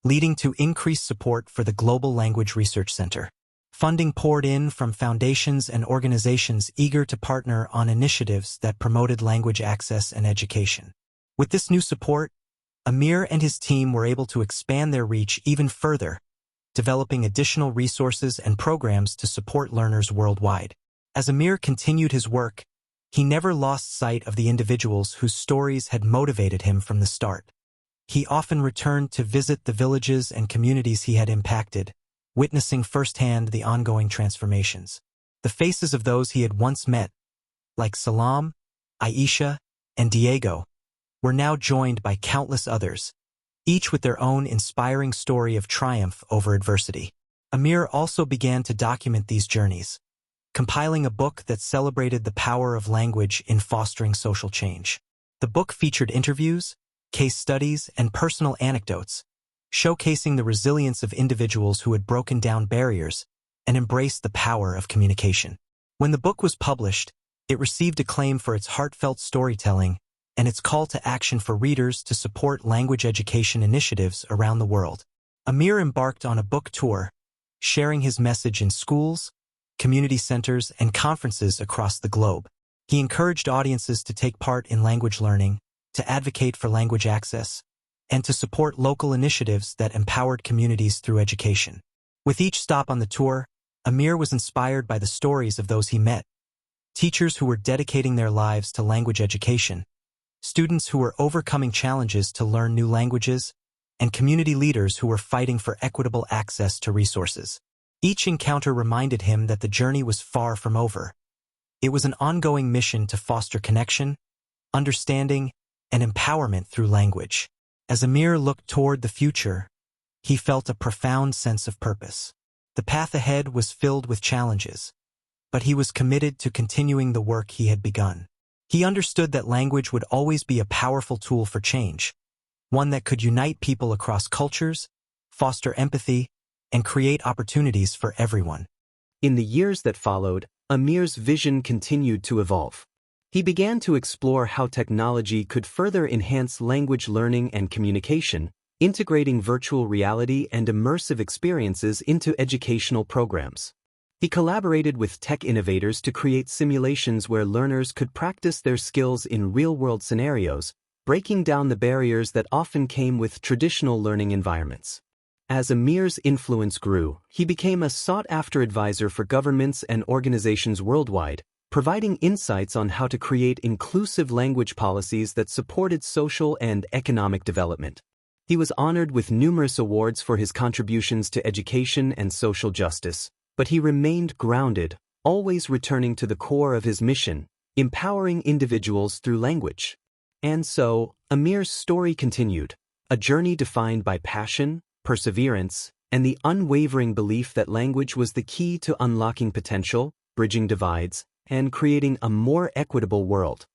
leading to increased support for the Global Language Research Center. Funding poured in from foundations and organizations eager to partner on initiatives that promoted language access and education. With this new support, Amir and his team were able to expand their reach even further, developing additional resources and programs to support learners worldwide. As Amir continued his work, he never lost sight of the individuals whose stories had motivated him from the start. He often returned to visit the villages and communities he had impacted, witnessing firsthand the ongoing transformations. The faces of those he had once met, like Salam, Aisha, and Diego, were now joined by countless others, each with their own inspiring story of triumph over adversity. Amir also began to document these journeys, compiling a book that celebrated the power of language in fostering social change. The book featured interviews, case studies, and personal anecdotes, showcasing the resilience of individuals who had broken down barriers and embraced the power of communication. When the book was published, it received acclaim for its heartfelt storytelling and its call to action for readers to support language education initiatives around the world. Amir embarked on a book tour, sharing his message in schools, community centers, and conferences across the globe. He encouraged audiences to take part in language learning, to advocate for language access, and to support local initiatives that empowered communities through education. With each stop on the tour, Amir was inspired by the stories of those he met, teachers who were dedicating their lives to language education, students who were overcoming challenges to learn new languages, and community leaders who were fighting for equitable access to resources. Each encounter reminded him that the journey was far from over. It was an ongoing mission to foster connection, understanding, and empowerment through language. As Amir looked toward the future, he felt a profound sense of purpose. The path ahead was filled with challenges, but he was committed to continuing the work he had begun. He understood that language would always be a powerful tool for change, one that could unite people across cultures, foster empathy, and create opportunities for everyone. In the years that followed, Amir's vision continued to evolve. He began to explore how technology could further enhance language learning and communication, integrating virtual reality and immersive experiences into educational programs. He collaborated with tech innovators to create simulations where learners could practice their skills in real-world scenarios, breaking down the barriers that often came with traditional learning environments. As Amir's influence grew, he became a sought-after advisor for governments and organizations worldwide, providing insights on how to create inclusive language policies that supported social and economic development. He was honored with numerous awards for his contributions to education and social justice, but he remained grounded, always returning to the core of his mission, empowering individuals through language. And so, Amir's story continued, a journey defined by passion, perseverance, and the unwavering belief that language was the key to unlocking potential, bridging divides, and creating a more equitable world.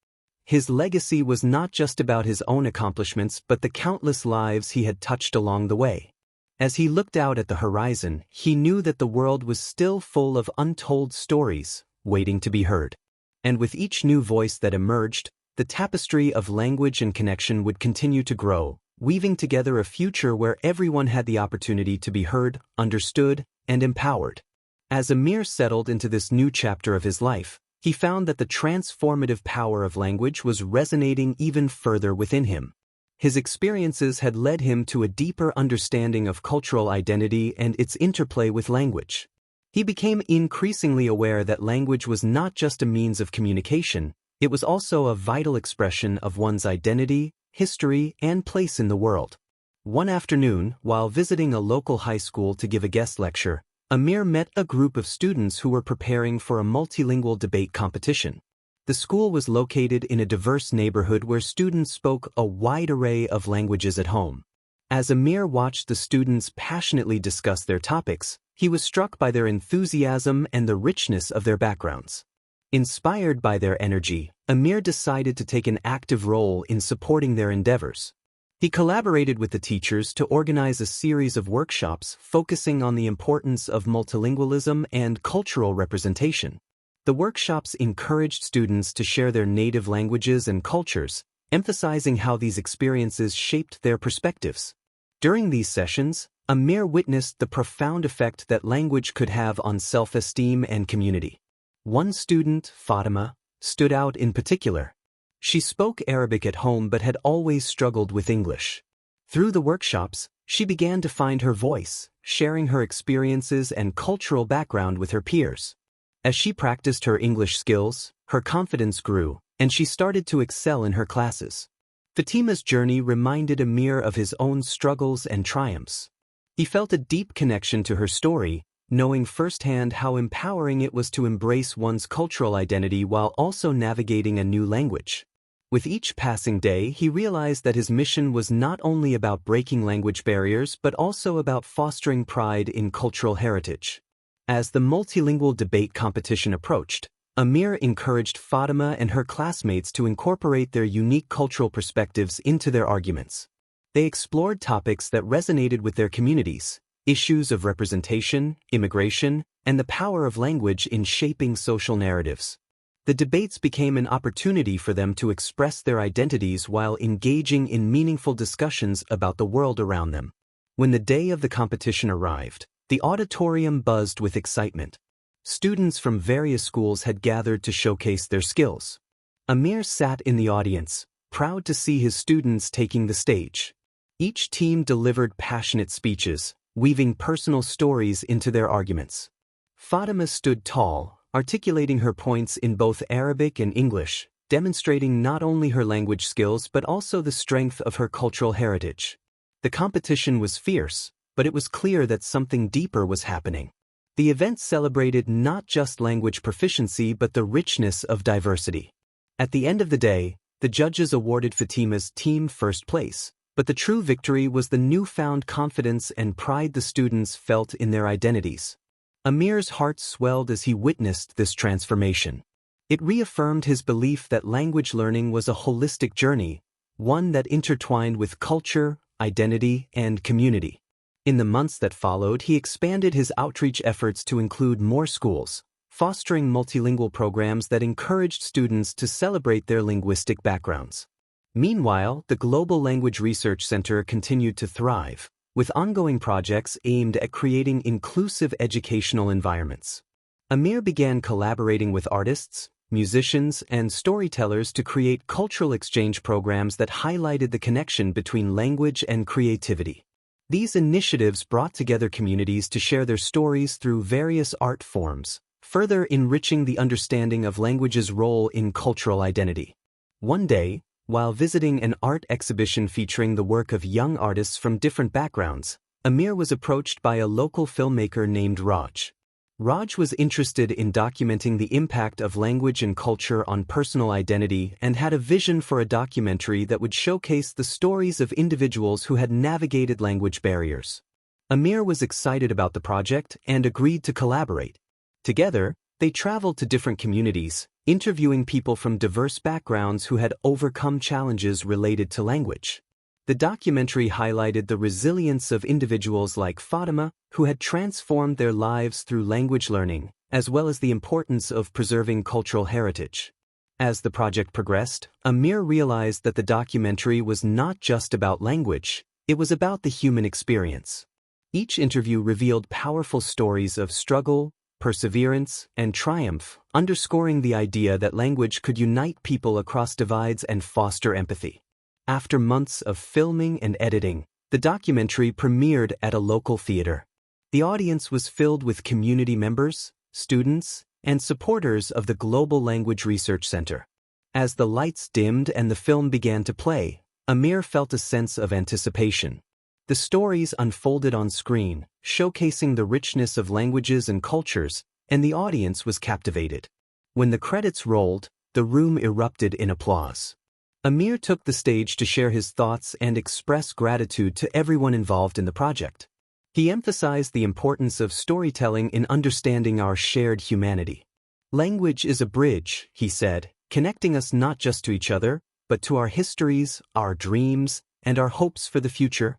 His legacy was not just about his own accomplishments but the countless lives he had touched along the way. As he looked out at the horizon, he knew that the world was still full of untold stories, waiting to be heard. And with each new voice that emerged, the tapestry of language and connection would continue to grow, weaving together a future where everyone had the opportunity to be heard, understood, and empowered. As Amir settled into this new chapter of his life, he found that the transformative power of language was resonating even further within him. His experiences had led him to a deeper understanding of cultural identity and its interplay with language. He became increasingly aware that language was not just a means of communication, it was also a vital expression of one's identity, history, and place in the world. One afternoon, while visiting a local high school to give a guest lecture, Amir met a group of students who were preparing for a multilingual debate competition. The school was located in a diverse neighborhood where students spoke a wide array of languages at home. As Amir watched the students passionately discuss their topics, he was struck by their enthusiasm and the richness of their backgrounds. Inspired by their energy, Amir decided to take an active role in supporting their endeavors. He collaborated with the teachers to organize a series of workshops focusing on the importance of multilingualism and cultural representation. The workshops encouraged students to share their native languages and cultures, emphasizing how these experiences shaped their perspectives. During these sessions, Amir witnessed the profound effect that language could have on self-esteem and community. One student, Fatima, stood out in particular. She spoke Arabic at home but had always struggled with English. Through the workshops, she began to find her voice, sharing her experiences and cultural background with her peers. As she practiced her English skills, her confidence grew, and she started to excel in her classes. Fatima's journey reminded Amir of his own struggles and triumphs. He felt a deep connection to her story, knowing firsthand how empowering it was to embrace one's cultural identity while also navigating a new language. With each passing day, he realized that his mission was not only about breaking language barriers but also about fostering pride in cultural heritage. As the multilingual debate competition approached, Amir encouraged Fatima and her classmates to incorporate their unique cultural perspectives into their arguments. They explored topics that resonated with their communities, issues of representation, immigration, and the power of language in shaping social narratives. The debates became an opportunity for them to express their identities while engaging in meaningful discussions about the world around them. When the day of the competition arrived, the auditorium buzzed with excitement. Students from various schools had gathered to showcase their skills. Amir sat in the audience, proud to see his students taking the stage. Each team delivered passionate speeches, weaving personal stories into their arguments. Fatima stood tall, articulating her points in both Arabic and English, demonstrating not only her language skills but also the strength of her cultural heritage. The competition was fierce, but it was clear that something deeper was happening. The event celebrated not just language proficiency but the richness of diversity. At the end of the day, the judges awarded Fatima's team first place, But the true victory was the newfound confidence and pride the students felt in their identities. Amir's heart swelled as he witnessed this transformation. It reaffirmed his belief that language learning was a holistic journey, one that intertwined with culture, identity, and community. In the months that followed, he expanded his outreach efforts to include more schools, fostering multilingual programs that encouraged students to celebrate their linguistic backgrounds. Meanwhile, the Global Language Research Center continued to thrive, with ongoing projects aimed at creating inclusive educational environments. Amir began collaborating with artists, musicians, and storytellers to create cultural exchange programs that highlighted the connection between language and creativity. These initiatives brought together communities to share their stories through various art forms, further enriching the understanding of language's role in cultural identity. One day, while visiting an art exhibition featuring the work of young artists from different backgrounds, Amir was approached by a local filmmaker named Raj. Raj was interested in documenting the impact of language and culture on personal identity and had a vision for a documentary that would showcase the stories of individuals who had navigated language barriers. Amir was excited about the project and agreed to collaborate. Together, they traveled to different communities, interviewing people from diverse backgrounds who had overcome challenges related to language. The documentary highlighted the resilience of individuals like Fatima, who had transformed their lives through language learning, as well as the importance of preserving cultural heritage. As the project progressed, Amir realized that the documentary was not just about language, it was about the human experience. Each interview revealed powerful stories of struggle, perseverance, and triumph, underscoring the idea that language could unite people across divides and foster empathy. After months of filming and editing, the documentary premiered at a local theater. The audience was filled with community members, students, and supporters of the Global Language Research Center. As the lights dimmed and the film began to play, Amir felt a sense of anticipation. The stories unfolded on screen, showcasing the richness of languages and cultures, and the audience was captivated. When the credits rolled, the room erupted in applause. Amir took the stage to share his thoughts and express gratitude to everyone involved in the project. He emphasized the importance of storytelling in understanding our shared humanity. Language is a bridge, he said, connecting us not just to each other, but to our histories, our dreams, and our hopes for the future.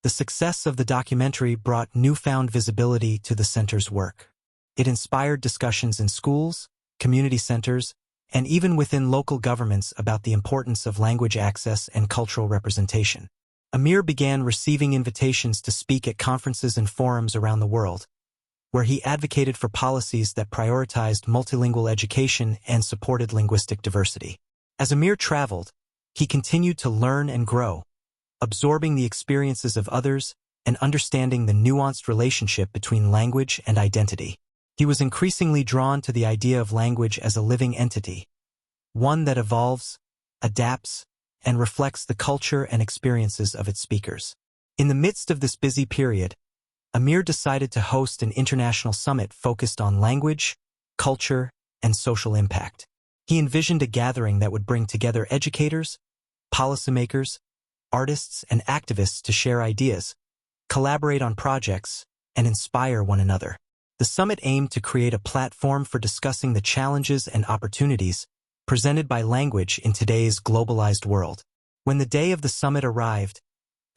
The success of the documentary brought newfound visibility to the center's work. It inspired discussions in schools, community centers, and even within local governments about the importance of language access and cultural representation. Amir began receiving invitations to speak at conferences and forums around the world, where he advocated for policies that prioritized multilingual education and supported linguistic diversity. As Amir traveled, he continued to learn and grow, absorbing the experiences of others and understanding the nuanced relationship between language and identity. He was increasingly drawn to the idea of language as a living entity, one that evolves, adapts, and reflects the culture and experiences of its speakers. In the midst of this busy period, Amir decided to host an international summit focused on language, culture, and social impact. He envisioned a gathering that would bring together educators, policymakers, artists, and activists to share ideas, collaborate on projects, and inspire one another. The summit aimed to create a platform for discussing the challenges and opportunities presented by language in today's globalized world. When the day of the summit arrived,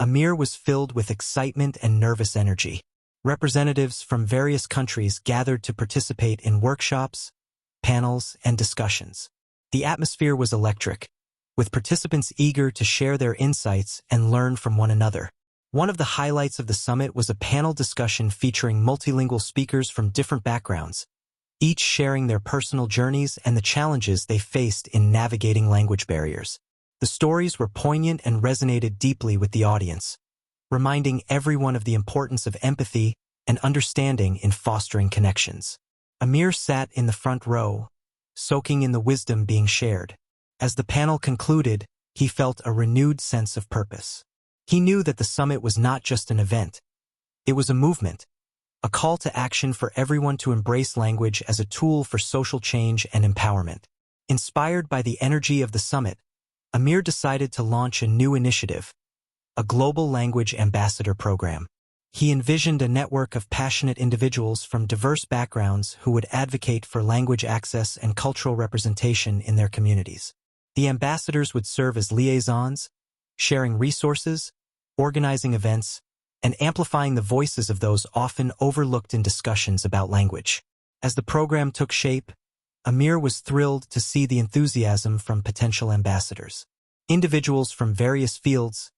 Amir was filled with excitement and nervous energy. Representatives from various countries gathered to participate in workshops, panels, and discussions. The atmosphere was electric, with participants eager to share their insights and learn from one another. One of the highlights of the summit was a panel discussion featuring multilingual speakers from different backgrounds, each sharing their personal journeys and the challenges they faced in navigating language barriers. The stories were poignant and resonated deeply with the audience, reminding everyone of the importance of empathy and understanding in fostering connections. Amir sat in the front row, soaking in the wisdom being shared. As the panel concluded, he felt a renewed sense of purpose. He knew that the summit was not just an event. It was a movement, a call to action for everyone to embrace language as a tool for social change and empowerment. Inspired by the energy of the summit, Amir decided to launch a new initiative, a global language ambassador program. He envisioned a network of passionate individuals from diverse backgrounds who would advocate for language access and cultural representation in their communities. The ambassadors would serve as liaisons, sharing resources, organizing events, and amplifying the voices of those often overlooked in discussions about language. As the program took shape, Amir was thrilled to see the enthusiasm from potential ambassadors. Individuals from various fields,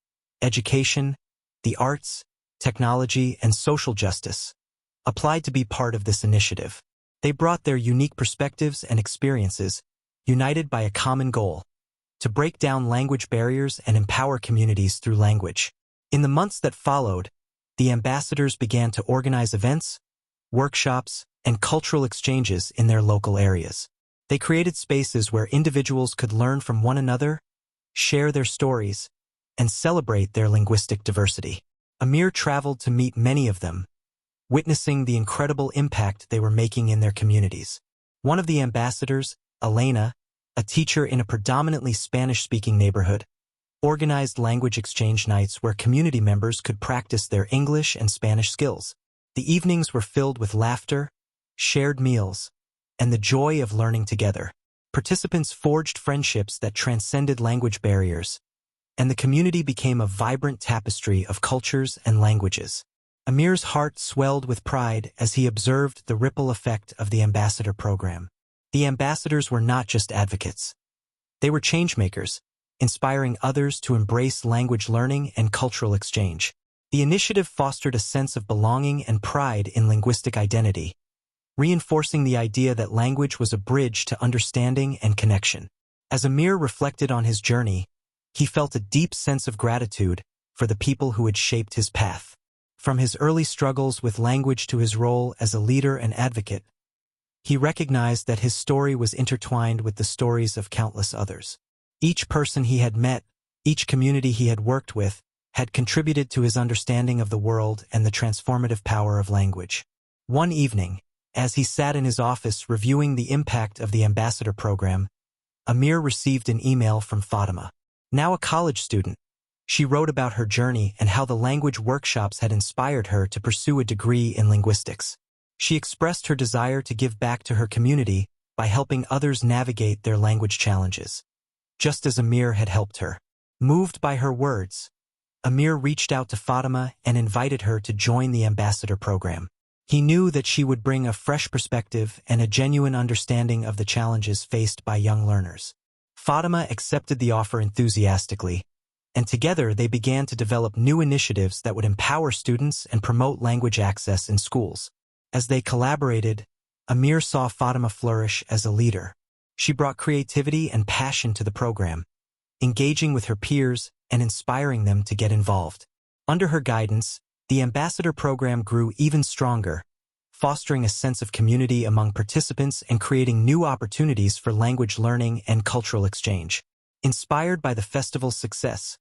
education, the arts, technology, and social justice, applied to be part of this initiative. They brought their unique perspectives and experiences, united by a common goal: to break down language barriers and empower communities through language. In the months that followed, the ambassadors began to organize events, workshops, and cultural exchanges in their local areas. They created spaces where individuals could learn from one another, share their stories, and celebrate their linguistic diversity. Amir traveled to meet many of them, witnessing the incredible impact they were making in their communities. One of the ambassadors, Elena, a teacher in a predominantly Spanish-speaking neighborhood, organized language exchange nights where community members could practice their English and Spanish skills. The evenings were filled with laughter, shared meals, and the joy of learning together. Participants forged friendships that transcended language barriers, and the community became a vibrant tapestry of cultures and languages. Amir's heart swelled with pride as he observed the ripple effect of the ambassador program. The ambassadors were not just advocates. They were changemakers, inspiring others to embrace language learning and cultural exchange. The initiative fostered a sense of belonging and pride in linguistic identity, reinforcing the idea that language was a bridge to understanding and connection. As Amir reflected on his journey, he felt a deep sense of gratitude for the people who had shaped his path. From his early struggles with language to his role as a leader and advocate, he recognized that his story was intertwined with the stories of countless others. Each person he had met, each community he had worked with, had contributed to his understanding of the world and the transformative power of language. One evening, as he sat in his office reviewing the impact of the ambassador program, Amir received an email from Fatima. Now a college student, she wrote about her journey and how the language workshops had inspired her to pursue a degree in linguistics. She expressed her desire to give back to her community by helping others navigate their language challenges, just as Amir had helped her. Moved by her words, Amir reached out to Fatima and invited her to join the ambassador program. He knew that she would bring a fresh perspective and a genuine understanding of the challenges faced by young learners. Fatima accepted the offer enthusiastically, and together they began to develop new initiatives that would empower students and promote language access in schools. As they collaborated, Amir saw Fatima flourish as a leader. She brought creativity and passion to the program, engaging with her peers and inspiring them to get involved. Under her guidance, the ambassador program grew even stronger, fostering a sense of community among participants and creating new opportunities for language learning and cultural exchange. Inspired by the festival's success,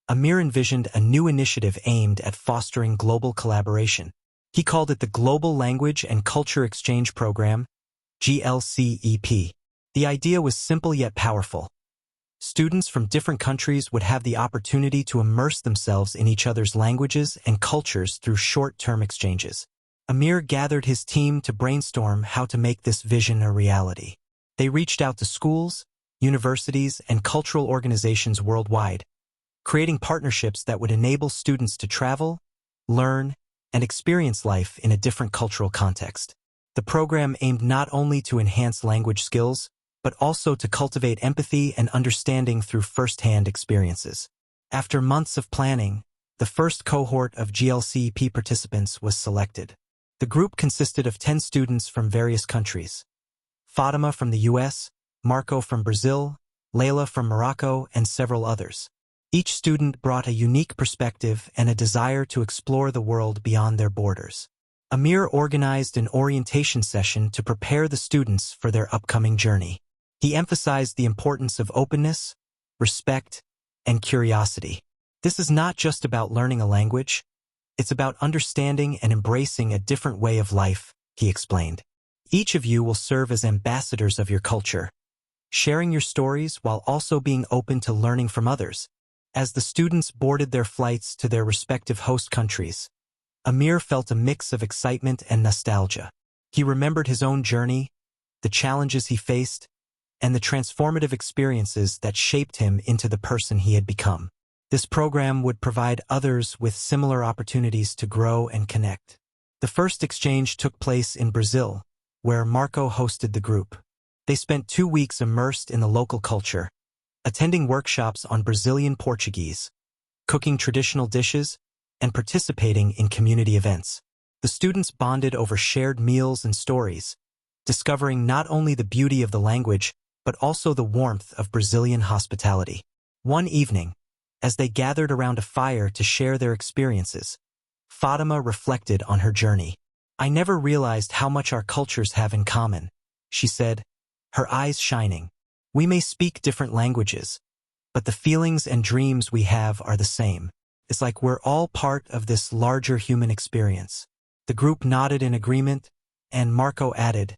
Amir envisioned a new initiative aimed at fostering global collaboration. He called it the Global Language and Culture Exchange Program, GLCEP. The idea was simple yet powerful. Students from different countries would have the opportunity to immerse themselves in each other's languages and cultures through short-term exchanges. Amir gathered his team to brainstorm how to make this vision a reality. They reached out to schools, universities, and cultural organizations worldwide, creating partnerships that would enable students to travel, learn, and experience life in a different cultural context. The program aimed not only to enhance language skills, but also to cultivate empathy and understanding through first-hand experiences. After months of planning, the first cohort of GLCEP participants was selected. The group consisted of 10 students from various countries: Fatima from the US, Marco from Brazil, Layla from Morocco, and several others. Each student brought a unique perspective and a desire to explore the world beyond their borders. Amir organized an orientation session to prepare the students for their upcoming journey. He emphasized the importance of openness, respect, and curiosity. This is not just about learning a language, it's about understanding and embracing a different way of life, he explained. Each of you will serve as ambassadors of your culture, sharing your stories while also being open to learning from others. As the students boarded their flights to their respective host countries, Amir felt a mix of excitement and nostalgia. He remembered his own journey, the challenges he faced, and the transformative experiences that shaped him into the person he had become. This program would provide others with similar opportunities to grow and connect. The first exchange took place in Brazil, where Marco hosted the group. They spent 2 weeks immersed in the local culture, attending workshops on Brazilian Portuguese, cooking traditional dishes, and participating in community events. The students bonded over shared meals and stories, discovering not only the beauty of the language, but also the warmth of Brazilian hospitality. One evening, as they gathered around a fire to share their experiences, Fatima reflected on her journey. "I never realized how much our cultures have in common," she said, her eyes shining. "We may speak different languages, but the feelings and dreams we have are the same. It's like we're all part of this larger human experience." The group nodded in agreement, and Marco added,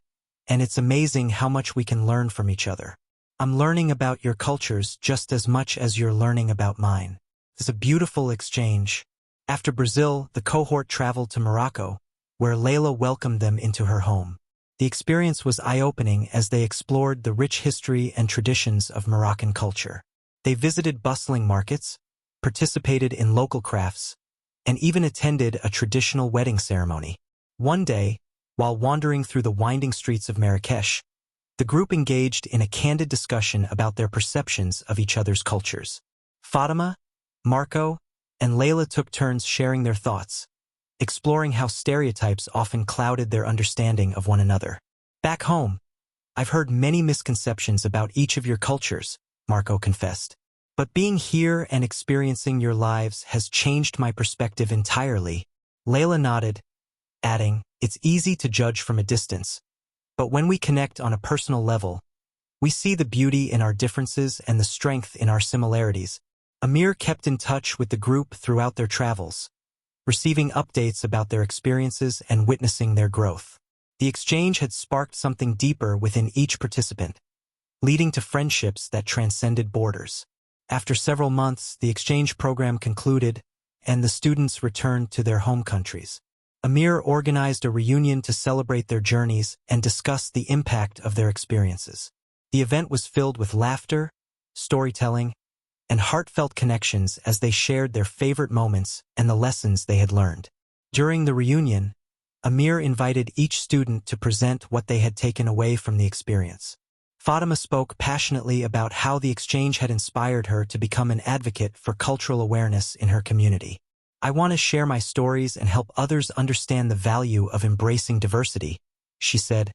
"And it's amazing how much we can learn from each other. I'm learning about your cultures just as much as you're learning about mine." It's a beautiful exchange. After Brazil, the cohort traveled to Morocco, where Layla welcomed them into her home. The experience was eye-opening as they explored the rich history and traditions of Moroccan culture. They visited bustling markets, participated in local crafts, and even attended a traditional wedding ceremony. One day, while wandering through the winding streets of Marrakesh, the group engaged in a candid discussion about their perceptions of each other's cultures. Fatima, Marco, and Layla took turns sharing their thoughts, exploring how stereotypes often clouded their understanding of one another. "Back home, I've heard many misconceptions about each of your cultures," Marco confessed. "But being here and experiencing your lives has changed my perspective entirely." Layla nodded, adding, "It's easy to judge from a distance, but when we connect on a personal level, we see the beauty in our differences and the strength in our similarities." Amir kept in touch with the group throughout their travels, receiving updates about their experiences and witnessing their growth. The exchange had sparked something deeper within each participant, leading to friendships that transcended borders. After several months, the exchange program concluded, and the students returned to their home countries. Amir organized a reunion to celebrate their journeys and discuss the impact of their experiences. The event was filled with laughter, storytelling, and heartfelt connections as they shared their favorite moments and the lessons they had learned. During the reunion, Amir invited each student to present what they had taken away from the experience. Fatima spoke passionately about how the exchange had inspired her to become an advocate for cultural awareness in her community. "I want to share my stories and help others understand the value of embracing diversity," she said,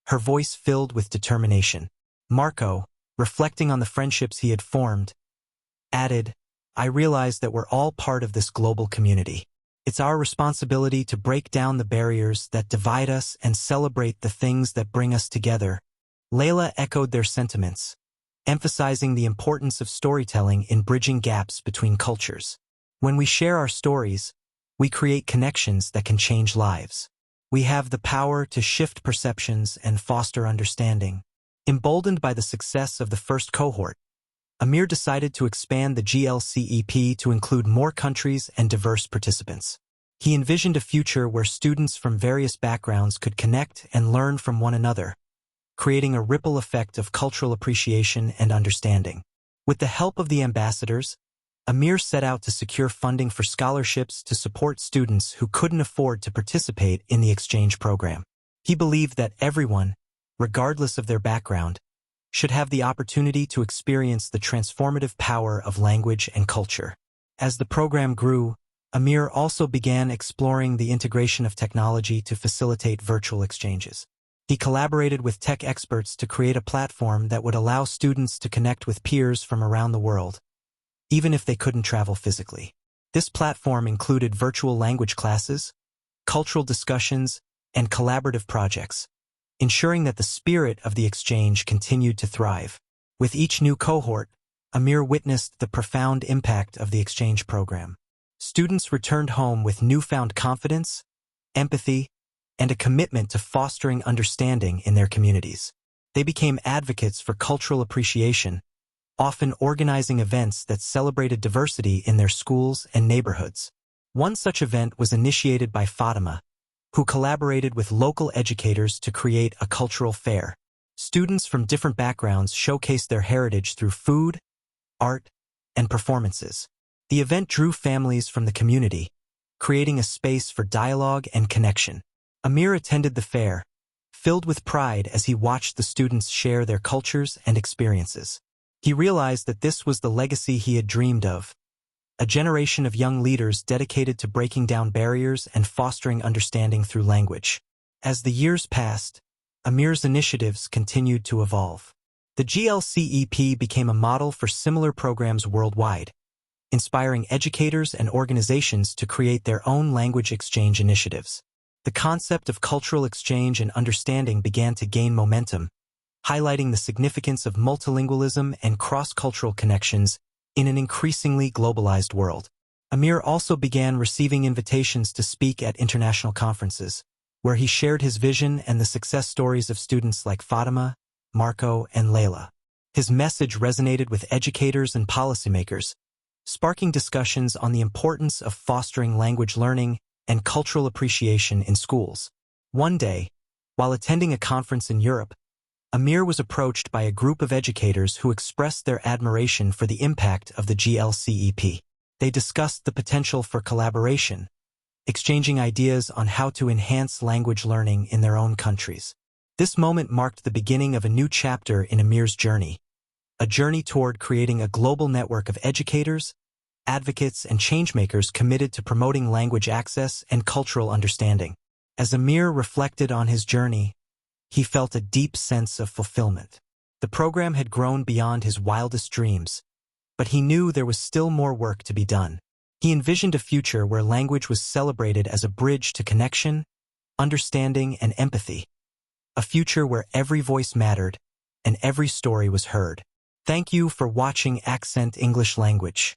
her voice filled with determination. Marco, reflecting on the friendships he had formed, added, "I realize that we're all part of this global community. It's our responsibility to break down the barriers that divide us and celebrate the things that bring us together." Layla echoed their sentiments, emphasizing the importance of storytelling in bridging gaps between cultures. "When we share our stories, we create connections that can change lives. We have the power to shift perceptions and foster understanding." Emboldened by the success of the first cohort, Amir decided to expand the GLCEP to include more countries and diverse participants. He envisioned a future where students from various backgrounds could connect and learn from one another, creating a ripple effect of cultural appreciation and understanding. With the help of the ambassadors, Amir set out to secure funding for scholarships to support students who couldn't afford to participate in the exchange program. He believed that everyone, regardless of their background, should have the opportunity to experience the transformative power of language and culture. As the program grew, Amir also began exploring the integration of technology to facilitate virtual exchanges. He collaborated with tech experts to create a platform that would allow students to connect with peers from around the world, even if they couldn't travel physically. This platform included virtual language classes, cultural discussions, and collaborative projects, ensuring that the spirit of the exchange continued to thrive. With each new cohort, Amir witnessed the profound impact of the exchange program. Students returned home with newfound confidence, empathy, and a commitment to fostering understanding in their communities. They became advocates for cultural appreciation, often organizing events that celebrated diversity in their schools and neighborhoods. One such event was initiated by Fatima, who collaborated with local educators to create a cultural fair. Students from different backgrounds showcased their heritage through food, art, and performances. The event drew families from the community, creating a space for dialogue and connection. Amir attended the fair, filled with pride as he watched the students share their cultures and experiences. He realized that this was the legacy he had dreamed of, a generation of young leaders dedicated to breaking down barriers and fostering understanding through language. As the years passed, Amir's initiatives continued to evolve. The GLCEP became a model for similar programs worldwide, inspiring educators and organizations to create their own language exchange initiatives. The concept of cultural exchange and understanding began to gain momentum, highlighting the significance of multilingualism and cross-cultural connections in an increasingly globalized world. Amir also began receiving invitations to speak at international conferences, where he shared his vision and the success stories of students like Fatima, Marco, and Layla. His message resonated with educators and policymakers, sparking discussions on the importance of fostering language learning and cultural appreciation in schools. One day, while attending a conference in Europe, Amir was approached by a group of educators who expressed their admiration for the impact of the GLCEP. They discussed the potential for collaboration, exchanging ideas on how to enhance language learning in their own countries. This moment marked the beginning of a new chapter in Amir's journey, a journey toward creating a global network of educators, advocates, and changemakers committed to promoting language access and cultural understanding. As Amir reflected on his journey, he felt a deep sense of fulfillment. The program had grown beyond his wildest dreams, but he knew there was still more work to be done. He envisioned a future where language was celebrated as a bridge to connection, understanding, and empathy. A future where every voice mattered and every story was heard. Thank you for watching Accent English Language.